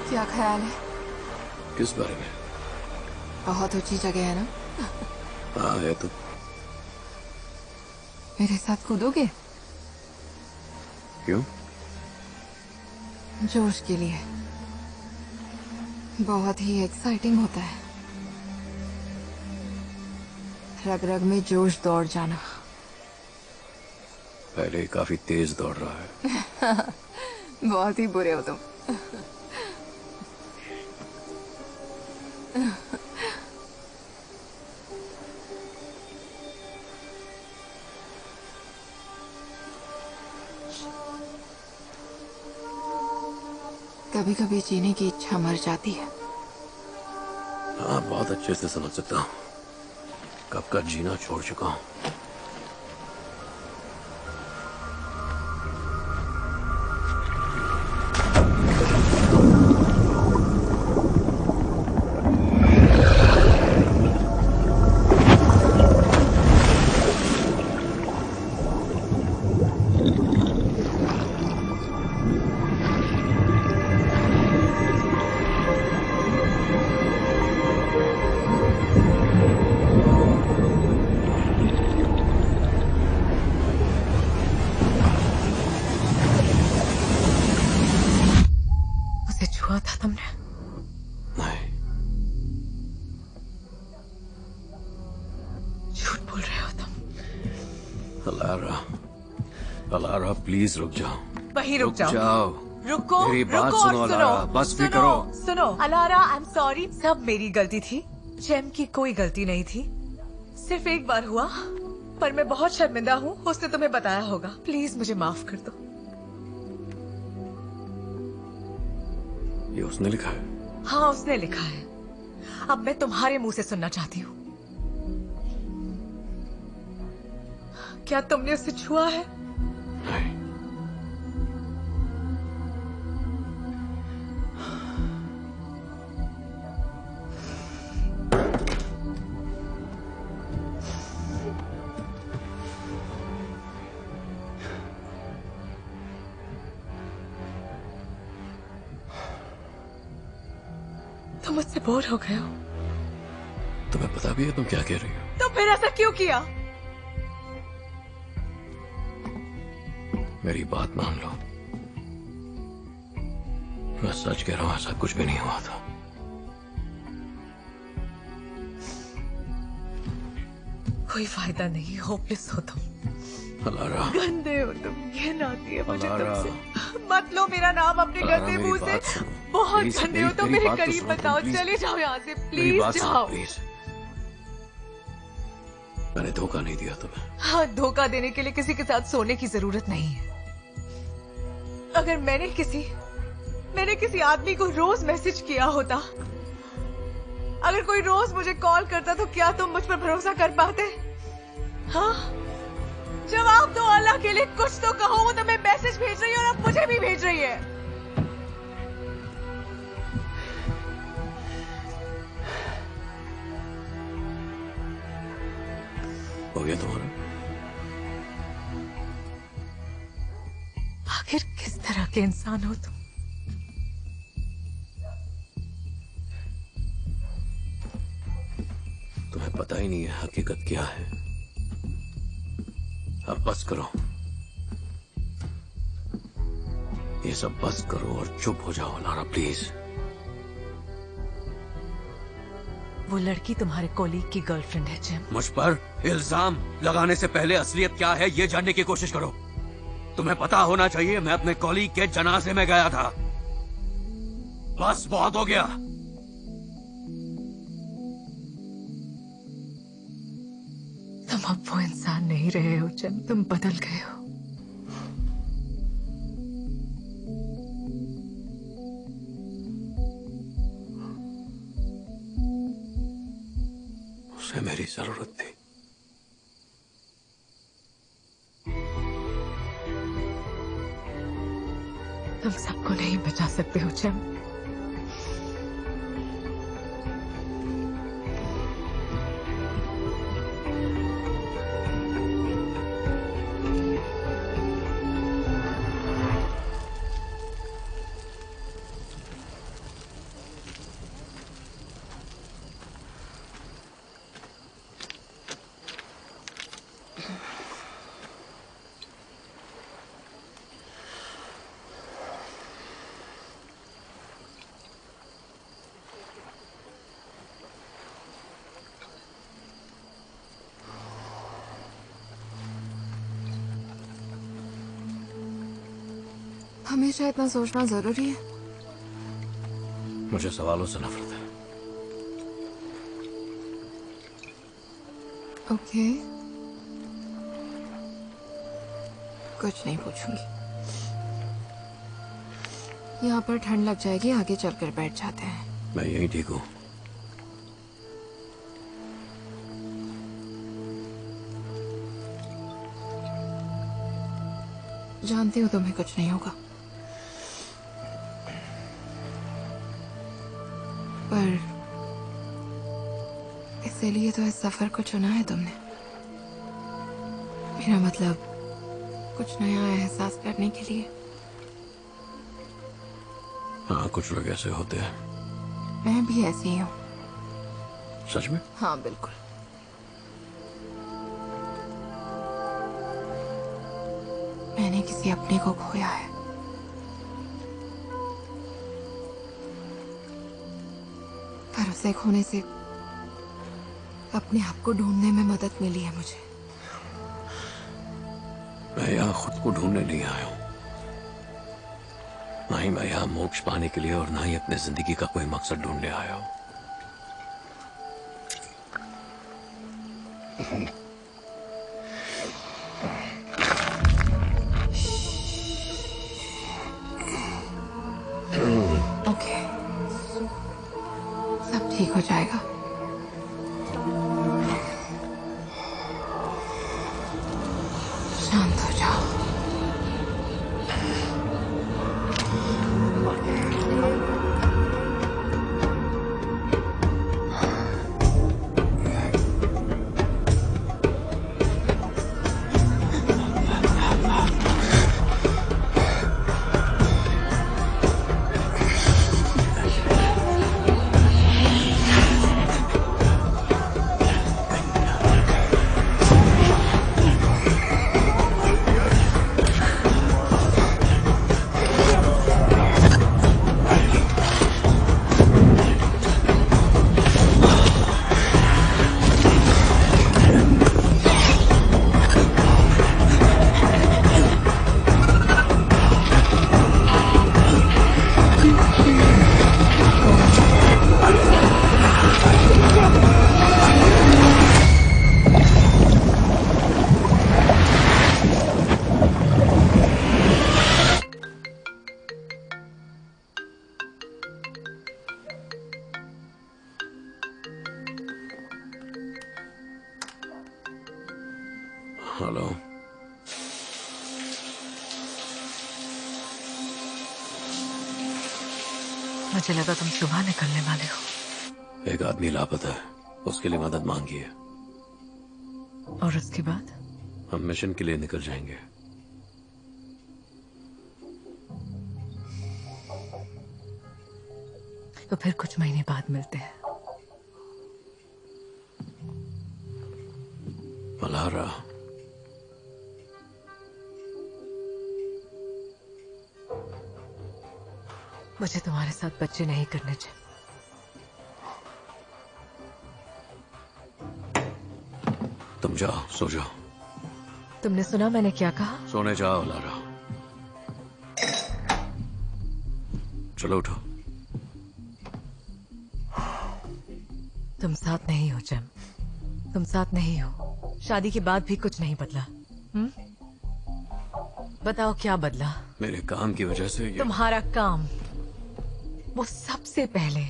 क्या ख्याल है? किस बारे में? बहुत ऊंची जगह है ना? हाँ है तो। मेरे साथ कूदोगे? क्यों? जोश के लिए। बहुत ही एक्साइटिंग होता है। रग रग में जोश दौड़ जाना। पहले काफी तेज दौड़ रहा है। बहुत ही बुरे हो तुम। कभी कभी जीने की इच्छा मर जाती है। हाँ, बहुत अच्छे से समझ सकता हूँ। कब का जीना छोड़ चुका हूँ। अलारा प्लीज रुक जाओ। वहीं रुक जाओ। रुको, मेरी बात रुको, सुनो अलारा, बस भी करो। सुनो अलारा, आई एम सॉरी, सब मेरी गलती थी। जेम की कोई गलती नहीं थी। सिर्फ एक बार हुआ, पर मैं बहुत शर्मिंदा हूँ। उसने तुम्हें बताया होगा। प्लीज मुझे माफ कर दो। ये उसने लिखा है? हाँ, उसने लिखा है। अब मैं तुम्हारे मुंह से सुनना चाहती हूँ। क्या तुमने उसे छुआ है? नहीं। तुम मुझसे बोर हो गए हो? तुम्हें पता भी है तुम क्या कह रही हो? तो फिर ऐसा क्यों किया? मेरी बात मान लो, मैं सच कह रहा हूं, ऐसा कुछ भी नहीं हुआ था। कोई फायदा नहीं, होपलेस हो तुम। अलारा, गंदे हो तुम, ये नाती है मुझे अलारा, तुमसे। मत लो मेरा नाम अपने गंदे मुंह से। बहुत गंदे हो तुम, मेरे करीब मत आओ। चले जाओ यहाँ से, प्लीज जाओ। प्लीज, मैंने धोखा नहीं दिया तुम्हें। हाँ, धोखा देने के लिए किसी के साथ सोने की जरूरत नहीं है। अगर मैंने किसी आदमी को रोज मैसेज किया होता, अगर कोई रोज मुझे कॉल करता, तो क्या तुम मुझ पर भरोसा कर पाते? हाँ, जवाब दो अल्लाह के लिए, कुछ तो कहो। वो तुम्हें मैसेज भेज रही है और अब मुझे भी भेज रही है। हो गया तुम्हारा? आखिर किस तरह के इंसान हो तुम? तुम्हें पता ही नहीं है हकीकत क्या है। अब बस करो, ये सब बस करो और चुप हो जाओ अलारा, प्लीज। वो लड़की तुम्हारे कॉलीग की गर्लफ्रेंड है जेम। मुझ पर इल्जाम लगाने से पहले असलियत क्या है ये जानने की कोशिश करो। तुम्हें पता होना चाहिए मैं अपने कॉलीग के जनाजे में गया था। बस बहुत हो गया। अब वो इंसान नहीं रहे हो जम, तुम बदल गए हो। उसे मेरी जरूरत थी। तुम सबको नहीं बचा सकते हो जम। हमेशा इतना सोचना जरूरी है? मुझे सवालों से नफरत है। ओके, कुछ नहीं पूछूंगी। यहाँ पर ठंड लग जाएगी, आगे चलकर बैठ जाते हैं। मैं यही ठीक हूँ। जानती हूँ तुम्हें कुछ नहीं होगा, पर इसीलिए तो इस सफर को चुना है तुमने। मेरा मतलब कुछ नया एहसास करने के लिए। हाँ, कुछ लोग ऐसे होते हैं। मैं भी ऐसी ही हूँ। सच में? हाँ बिल्कुल। मैंने किसी अपने को खोया है। पर उसे खोने से अपने आप को ढूंढने में मदद मिली है मुझे। मैं यहाँ खुद को ढूंढने नहीं आया हूँ। ना ही मैं यहाँ मोक्ष पाने के लिए और ना ही अपने जिंदगी का कोई मकसद ढूंढने आया हूँ। ओके, सब ठीक हो जाएगा। शांत हो जाओ। हेलो। मुझे लगा तुम सुबह निकलने वाले हो। एक आदमी लापता है, उसके लिए मदद मांगी है। और उसके बाद? हम मिशन के लिए निकल जाएंगे। तो फिर कुछ महीने बाद मिलते हैं। मल्हारा, मुझे तुम्हारे साथ बच्चे नहीं करने चाहिए। तुम जाओ, सो जाओ। तुमने सुना मैंने क्या कहा? सोने जाओ लारा। चलो उठो। तुम साथ नहीं हो जम, तुम साथ नहीं हो। शादी के बाद भी कुछ नहीं बदला। बताओ क्या बदला? मेरे काम की वजह से ये... तुम्हारा काम, वो सबसे पहले।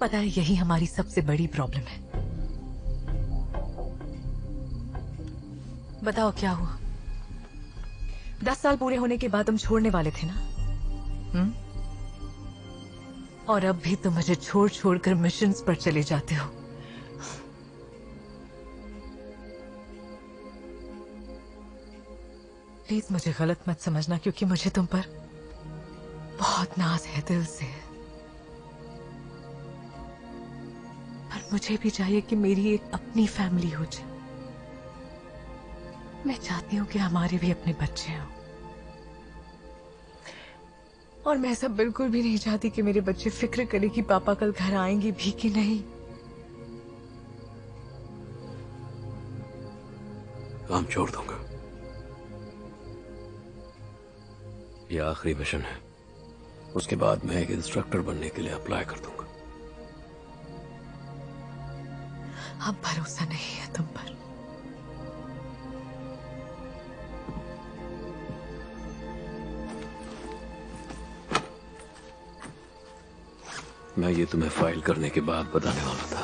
पता है यही हमारी सबसे बड़ी प्रॉब्लम है। बताओ क्या हुआ? 10 साल पूरे होने के बाद तुम छोड़ने वाले थे ना? और अब भी तुम मुझे छोड़ छोड़ कर मिशंस पर चले जाते हो। प्लीज मुझे गलत मत समझना, क्योंकि मुझे तुम पर बहुत नाज है दिल से। पर मुझे भी चाहिए कि मेरी एक अपनी फैमिली हो जाए। मैं चाहती हूँ कि हमारे भी अपने बच्चे हों। और मैं ऐसा बिल्कुल भी नहीं चाहती कि मेरे बच्चे फिक्र करें कि पापा कल घर आएंगे भी कि नहीं। काम छोड़ दूंगा। ये आखिरी मिशन है। उसके बाद मैं एक इंस्ट्रक्टर बनने के लिए अप्लाई कर दूंगा। अब भरोसा नहीं है तुम पर। मैं ये तुम्हें फाइल करने के बाद बताने वाला था।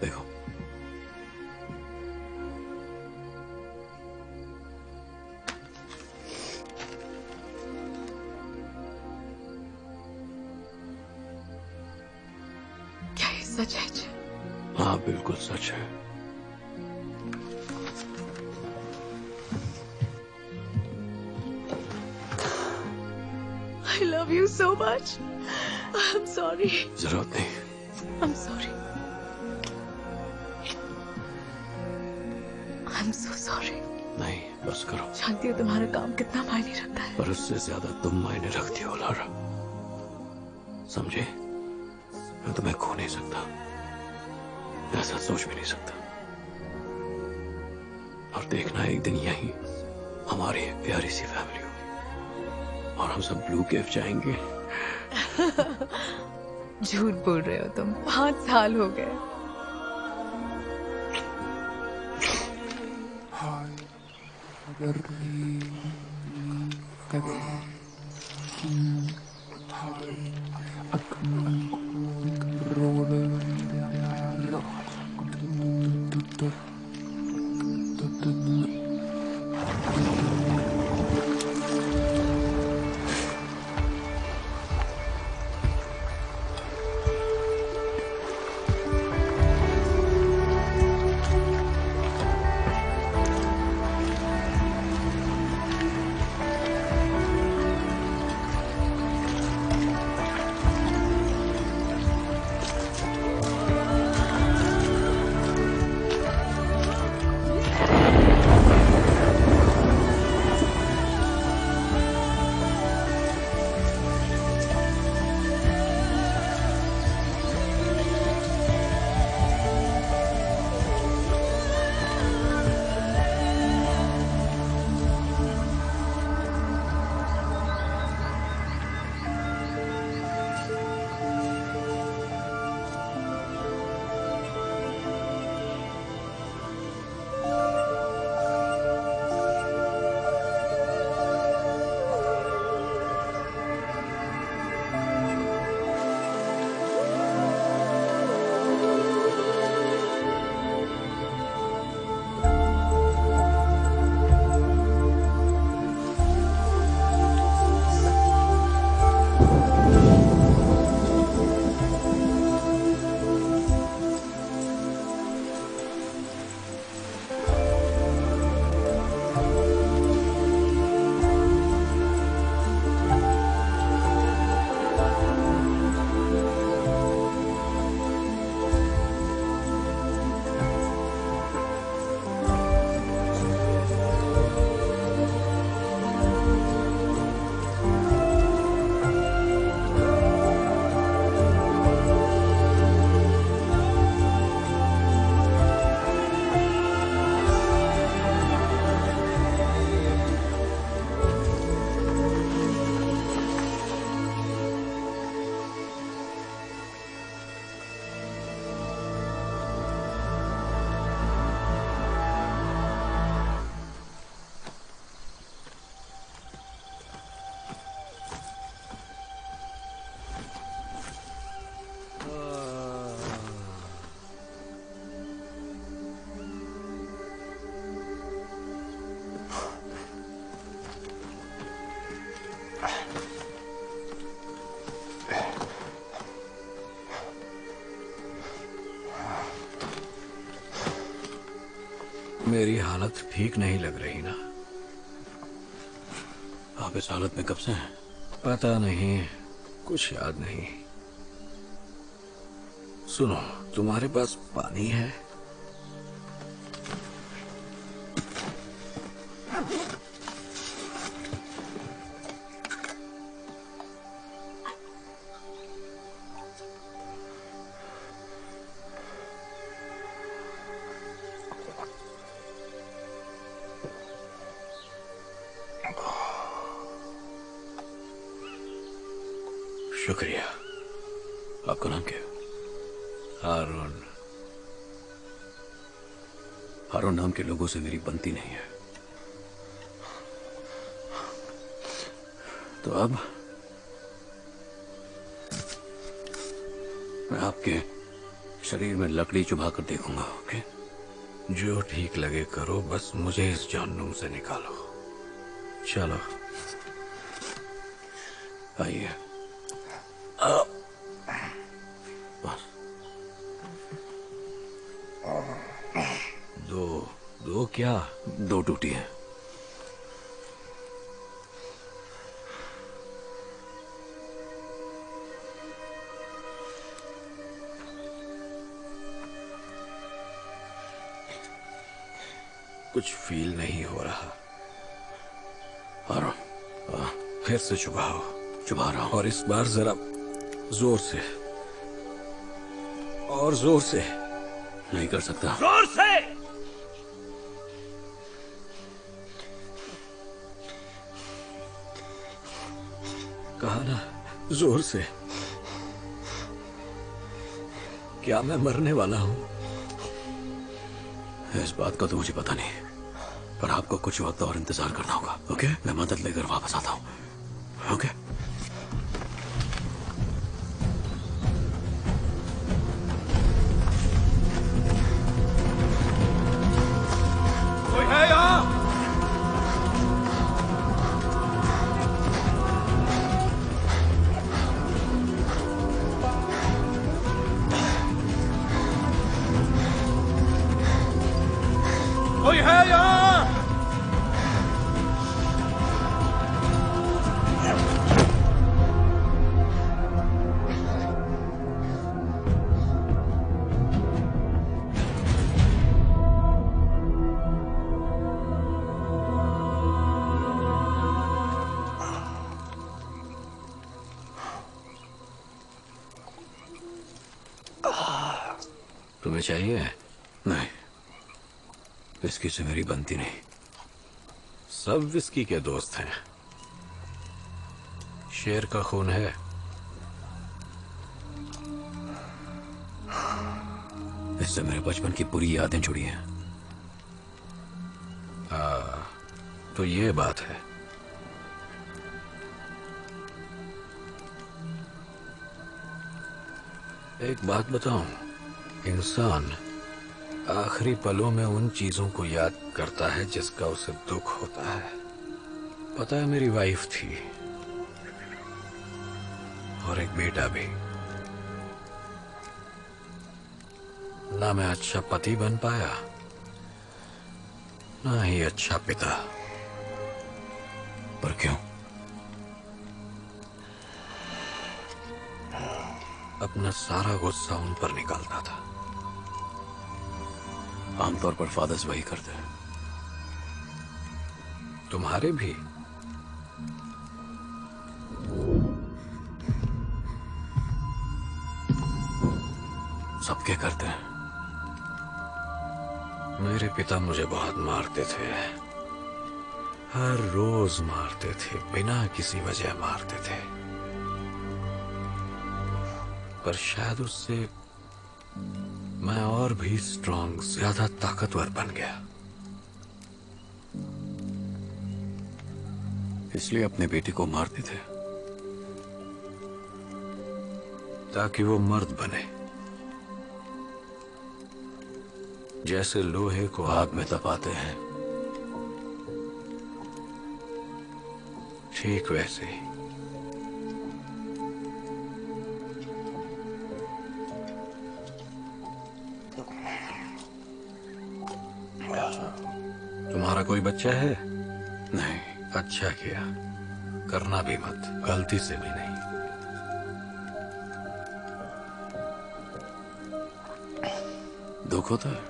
देखो, क्या ये सच है? हाँ बिल्कुल सच है। I love you so much. I'm sorry. जरूरत नहीं। I'm sorry. I'm so sorry. नहीं, बस करो। जानती हो तुम्हारा काम कितना मायने रखता है। पर उससे ज्यादा तुम मायने रखती हो लारा। समझे? मैं तुम्हें खो नहीं सकता, ऐसा सोच भी नहीं सकता। और देखना एक दिन यही हमारी एक प्यारी सी फैमिली होगी और हम सब ब्लू केव जाएंगे। झूठ बोल रहे हो तुम। 5 साल हो गए। मेरी हालत ठीक नहीं लग रही ना? आप इस हालत में कब से हैं? पता नहीं, कुछ याद नहीं। सुनो, तुम्हारे पास पानी है? शुक्रिया। आपका नाम क्या है? हारून। हारून नाम के लोगों से मेरी बनती नहीं है। तो अब मैं आपके शरीर में लकड़ी चुभा कर देखूंगा। ओके? जो ठीक लगे करो, बस मुझे इस जहन्नुम से निकालो। चलो आइए। बस दो क्या? दो टूटी है। कुछ फील नहीं हो रहा। फिर से चुभाओ। चुभा रहा हूं, और इस बार जरा जोर से। और जोर से। नहीं कर सकता। जोर से। कहा ना, जोर से। क्या मैं मरने वाला हूं? इस बात का तो मुझे पता नहीं, पर आपको कुछ वक्त और इंतजार करना होगा। ओके? मैं मदद लेकर वापस आता हूं। ओके? कोई है यहाँ? कोई है यहाँ? तुम्हें चाहिए? नहीं, विस्की से मेरी बनती नहीं। सब विस्की के दोस्त हैं। शेर का खून है। इससे मेरे बचपन की पूरी यादें जुड़ी हैं। तो ये बात है। एक बात बताऊं, इंसान आखिरी पलों में उन चीजों को याद करता है जिसका उसे दुख होता है। पता है, मेरी वाइफ थी और एक बेटा भी। ना मैं अच्छा पति बन पाया, ना ही अच्छा पिता। पर क्यों? अपना सारा गुस्सा उन पर निकालता था। आमतौर पर फादर्स वही करते हैं। तुम्हारे भी? सबके करते हैं। मेरे पिता मुझे बहुत मारते थे। हर रोज मारते थे, बिना किसी वजह मारते थे। पर शायद उससे मैं और भी स्ट्रांग, ज्यादा ताकतवर बन गया। इसलिए अपने बेटे को मारते थे, ताकि वो मर्द बने। जैसे लोहे को आग में तपाते हैं, ठीक वैसे ही। तुम्हारा कोई बच्चा है? नहीं। अच्छा किया, करना भी मत, गलती से भी नहीं। दुख होता है?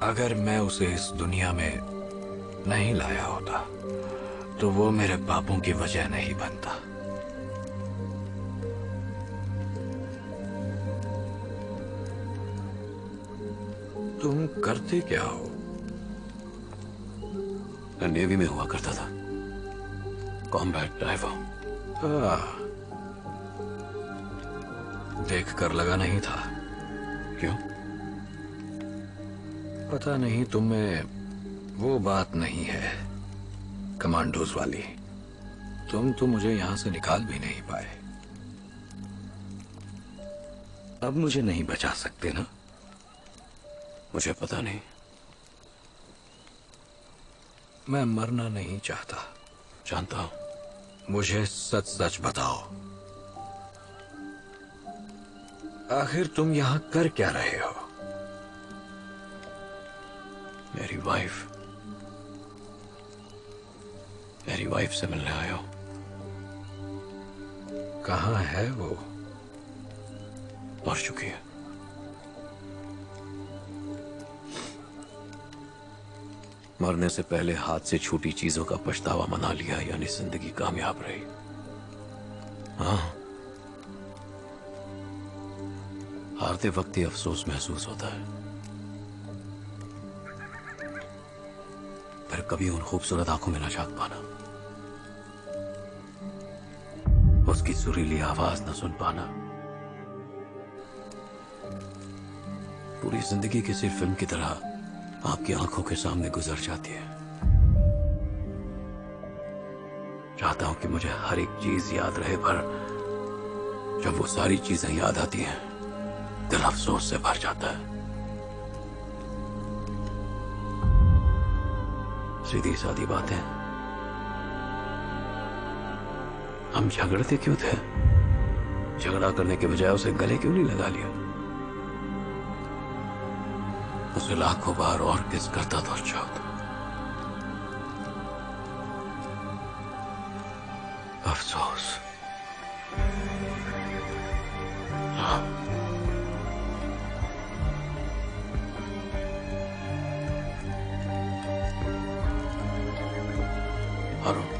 अगर मैं उसे इस दुनिया में नहीं लाया होता तो वो मेरे पापों की वजह नहीं बनता। तुम करते क्या हो? मैं नेवी में हुआ करता था, कॉम्बैट डाइवर। देख कर लगा नहीं था। क्यों? पता नहीं, तुम में वो बात नहीं है कमांडोज वाली। तुम तो मुझे यहां से निकाल भी नहीं पाए। अब मुझे नहीं बचा सकते ना? मुझे पता नहीं, मैं मरना नहीं चाहता। जानता हूं। मुझे सच सच बताओ, आखिर तुम यहां कर क्या रहे हो? मेरी वाइफ से मिलने आया हूं। कहां है वो? मर चुकी है। मरने से पहले हाथ से छूटी चीजों का पछतावा मना लिया, यानी जिंदगी कामयाब रही। हाँ, हारते वक्त ही अफसोस महसूस होता है, फिर कभी उन खूबसूरत आंखों में न झांक पाना, उसकी सुरीली आवाज न सुन पाना। पूरी जिंदगी किसी फिल्म की तरह आपकी आंखों के सामने गुजर जाती है। चाहता हूं कि मुझे हर एक चीज याद रहे, पर जब वो सारी चीजें याद आती हैं, दिल अफसोस से भर जाता है। सीधी सादी बातें। हम झगड़ते क्यों थे? झगड़ा करने के बजाय उसे गले क्यों नहीं लगा लिया? उसे लाखों बार और किस करता तो अच्छा होता। अफसोस। हाँ। अरुण,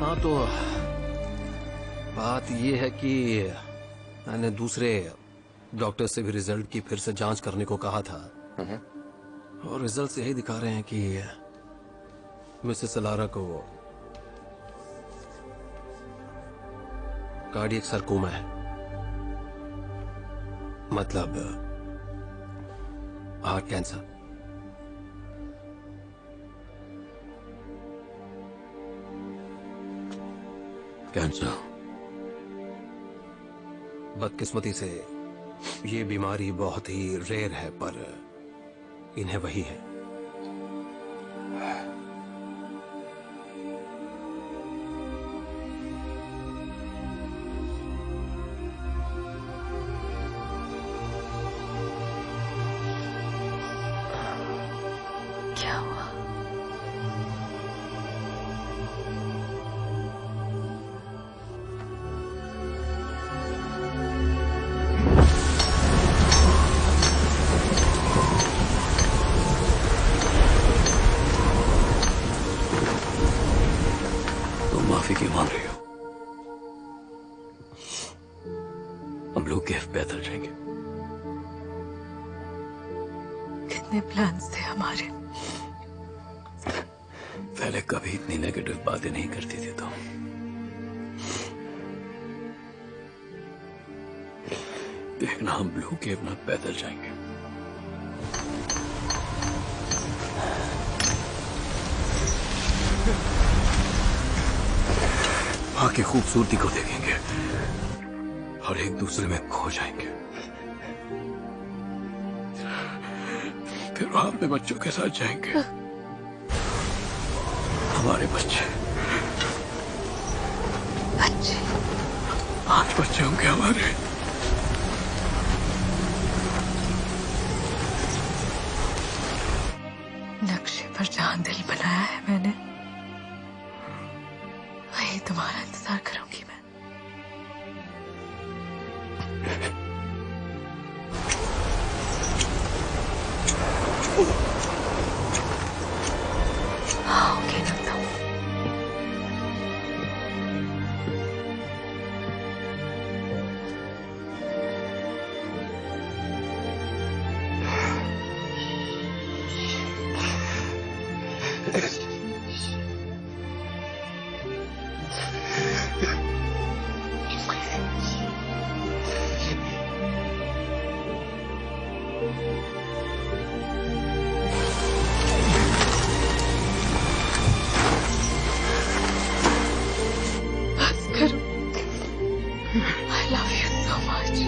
हाँ तो बात ये है कि मैंने दूसरे डॉक्टर से भी रिजल्ट की फिर से जांच करने को कहा था, और रिजल्ट यही दिखा रहे हैं कि मिसेस अलारा को कार्डियक सरकोमा है, मतलब हार्ट कैंसर। कैंसर? बदकिस्मती से ये बीमारी बहुत ही रेयर है, पर इन्हें वही है। क्या हुआ? माफी क्यों मांग रही हो? हम लोग कैफ बेहतर जाएंगे। कितने प्लान्स थे हमारे। पहले कभी इतनी नेगेटिव बातें नहीं करती थी तुम। देखना, हम ब्लू केव ना पैदल जाएंगे। माँ की खूबसूरती को देखेंगे और एक दूसरे में खो जाएंगे। फिर वहां अपने बच्चों के साथ जाएंगे, हमारे बच्चे। 5 बच्चे होंगे हमारे। नक्शे पर जहां दिल बनाया है मैंने, वही तुम्हारा इंतजार करूंगी मैं। आओगे ना तुम? बस करो। I love you so much.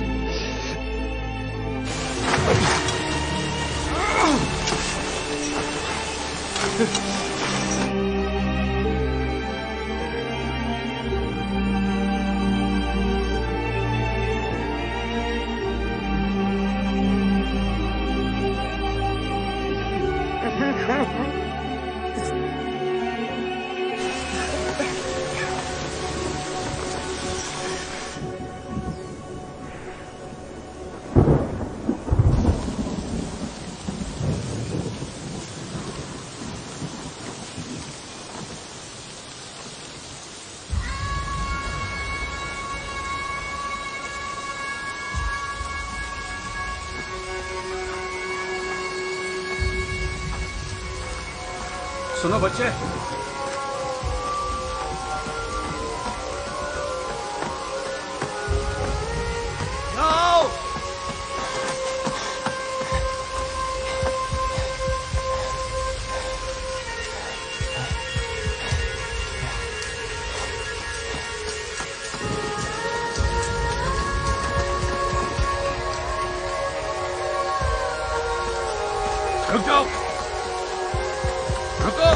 सुनो बच्चे, रुक जाओ, रुको।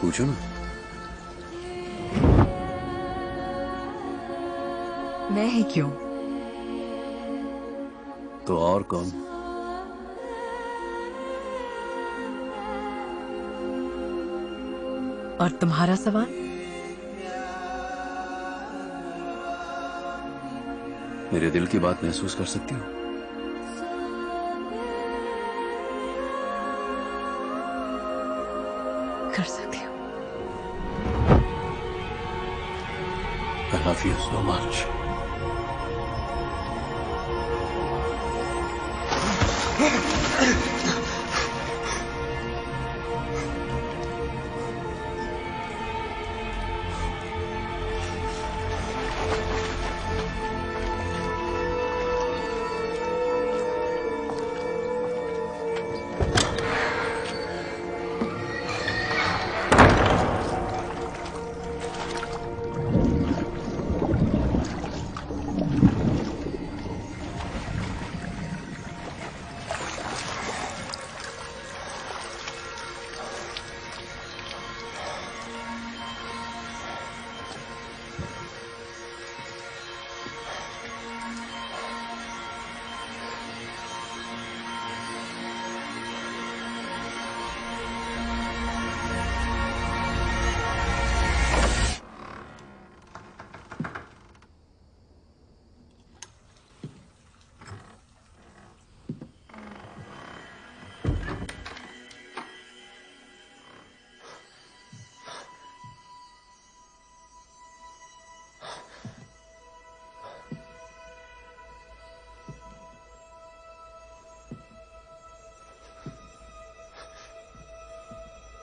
पूछो ना। मैं ही क्यों? तो और कौन? और तुम्हारा सवाल? मेरे दिल की बात महसूस कर सकती हो? कर सकती हूँ। I love you so much.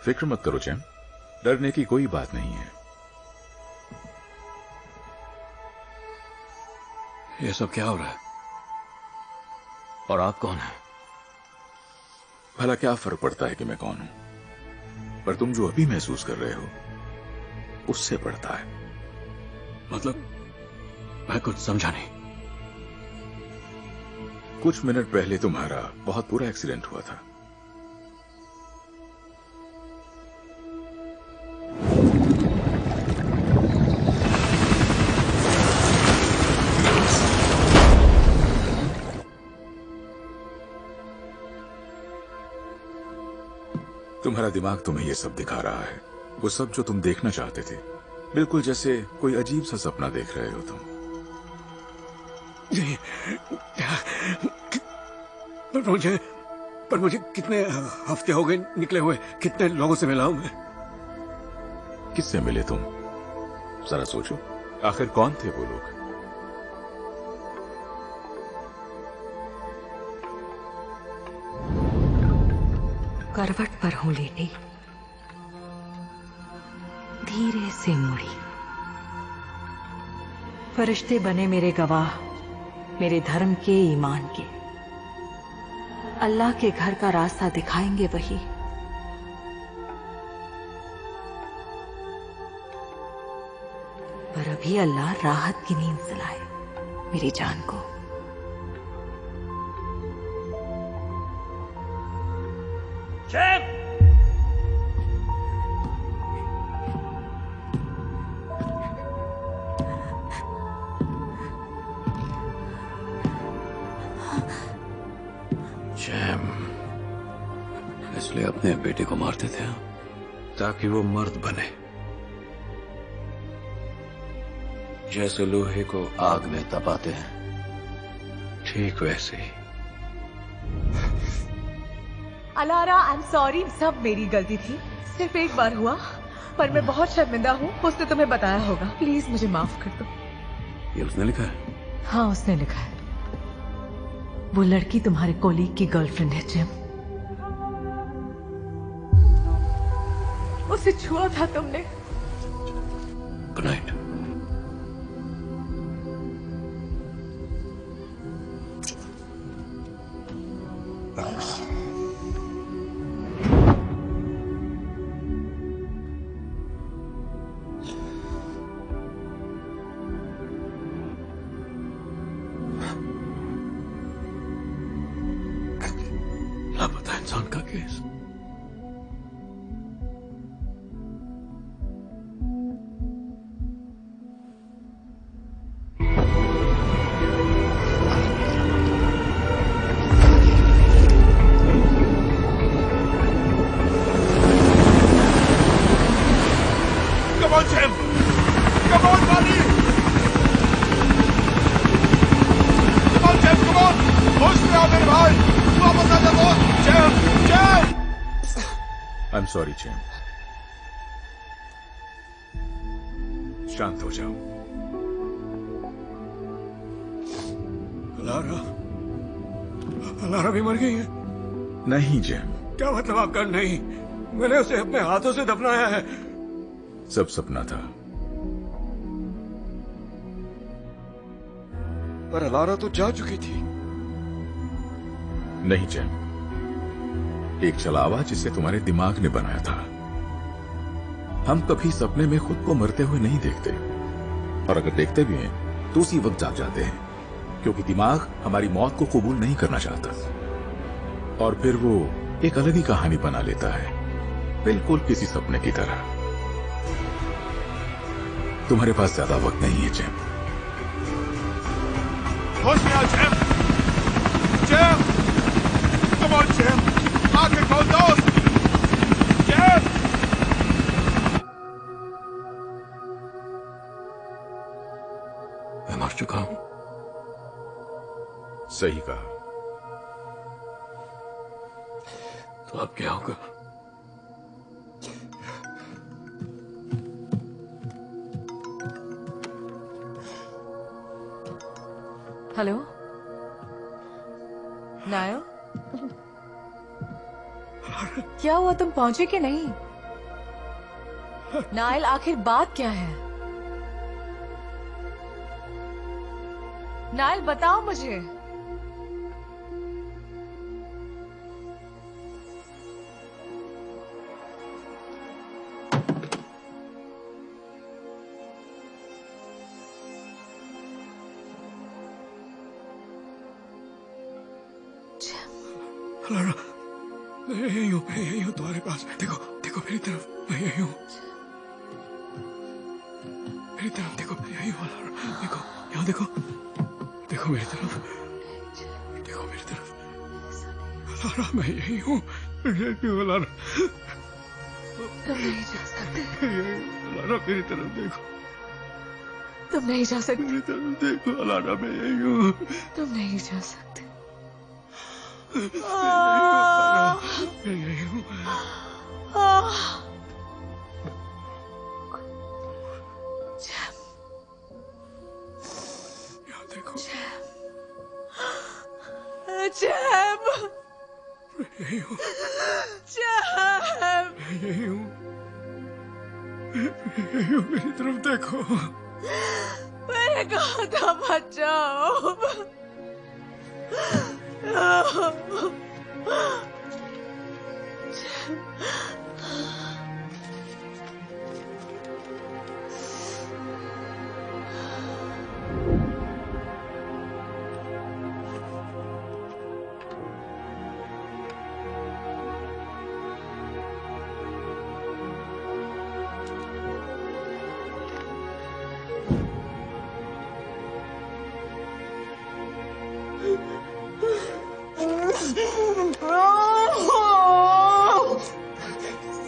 फिक्र मत करो चैम, डरने की कोई बात नहीं है। ये सब क्या हो रहा है? और आप कौन हैं? भला क्या फर्क पड़ता है कि मैं कौन हूं, पर तुम जो अभी महसूस कर रहे हो उससे पड़ता है। मतलब मैं कुछ समझा नहीं। कुछ मिनट पहले तुम्हारा बहुत बुरा एक्सीडेंट हुआ था। तुम्हारा दिमाग तुम्हें ये सब दिखा रहा है, वो सब जो तुम देखना चाहते थे, बिल्कुल जैसे कोई अजीब सा सपना देख रहे हो तुम। पर मुझे कितने हफ्ते हो गए निकले हुए, कितने लोगों से मिला हूं मैं। किससे मिले तुम? जरा सोचो, आखिर कौन थे वो लोग? करवट पर हूं लेटी, धीरे से मुड़ी। फरिश्ते बने मेरे गवाह, मेरे धर्म के, ईमान के। अल्लाह के घर का रास्ता दिखाएंगे वही। पर अभी अल्लाह राहत की नींद सुलाए मेरी जान को। जैम, इसलिए अपने बेटे को मारते थे ताकि वो मर्द बने, जैसे लोहे को आग में तपाते हैं, ठीक वैसे ही। अलारा, आई एम सॉरी, सब मेरी गलती थी। सिर्फ एक बार हुआ, पर मैं बहुत शर्मिंदा हूँ। उसने तुम्हें बताया होगा, प्लीज मुझे माफ कर दो। ये उसने लिखा है? हाँ, उसने लिखा है। वो लड़की तुम्हारे कोलीग की गर्लफ्रेंड है जिम। उसे छुआ था तुमने। Good night. लापता इंसान का case. Come on, Jim! Come on, buddy! Come on, Jim, come on! होश में आओ मेरे भाई! वापस आ जा दोस्त! Jim! Jim! I'm sorry, Jim. शांत हो जाओ। अलारा, अलारा भी मर गई है? नहीं जैम, क्या मतलब आपका नहीं? मैंने उसे अपने हाथों से दफनाया है। सब सपना था। पर अलारा तो जा चुकी थी। नहीं जैम, एक छलावा जिसे तुम्हारे दिमाग ने बनाया था। हम कभी सपने में खुद को मरते हुए नहीं देखते, और अगर देखते भी हैं तो उसी वक्त जाग जाते हैं, क्योंकि दिमाग हमारी मौत को कबूल नहीं करना चाहता, और फिर वो एक अलग ही कहानी बना लेता है, बिल्कुल किसी सपने की तरह। तुम्हारे पास ज्यादा वक्त नहीं है जैम। होश में आओ jam. Jam, come on jam, आंखें खोल दोस्त। जैम, मैं मर चुका हूं। सही कहा। तो अब क्या होगा? हेलो नायल, क्या हुआ? तुम पहुंचे कि नहीं? नायल, आखिर बात क्या है? नायल बताओ मुझे। अलारा, मैं यही हूँ तुम्हारे पास। देखो देखो मेरी तरफ, मैं यही हूँ। मेरी तरफ देखो, मैं यही हूँ अलारा। देखो यहाँ देखो, देखो मेरी तरफ, देखो मेरी तरफ। अलारा, मैं यही हूँ, अलारा। तुम नहीं जा सकते। अलारा मेरी तरफ देखो, तुम नहीं जा सकते। मेरी तरफ देखो अलारा, मैं यही हूँ। तुम नहीं जा सकते। मैं यही हूँ। यहाँ देखो, जैब, मैं यही हूँ। जैब, मैं यही हूँ। मैं यही हूँ, मेरी तरफ देखो। मैंने कहा था बचाओ।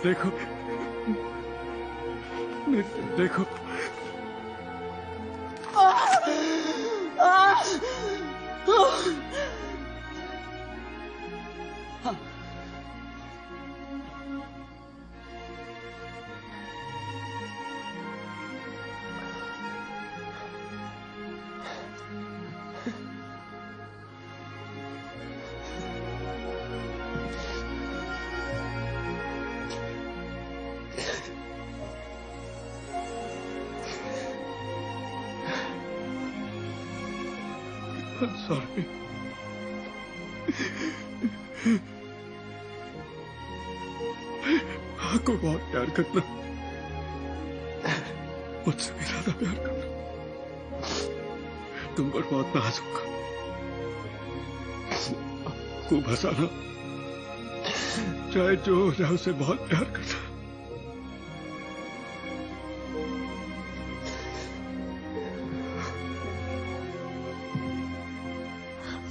देखो, देखो। I'm sorry. आपको बहुत प्यार करना, मुझसे भी ज्यादा प्यार करना। तुम पर बहुत नाजुक, खूब हंसाना, चाहे जो हो जाए उसे बहुत प्यार करना।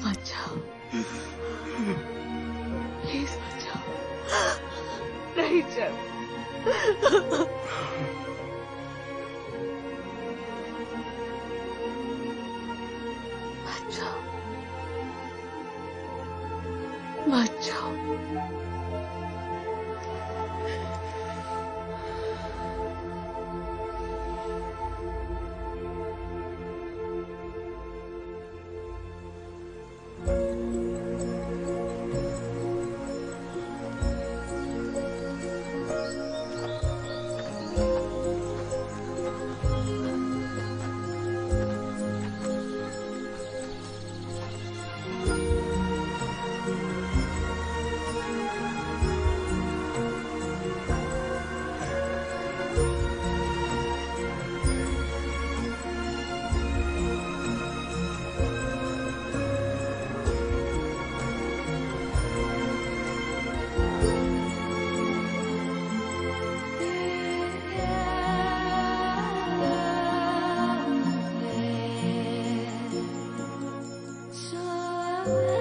मत जाओ, प्लीज मत जाओ। नहीं जब मत जाओ, मत जाओ। है।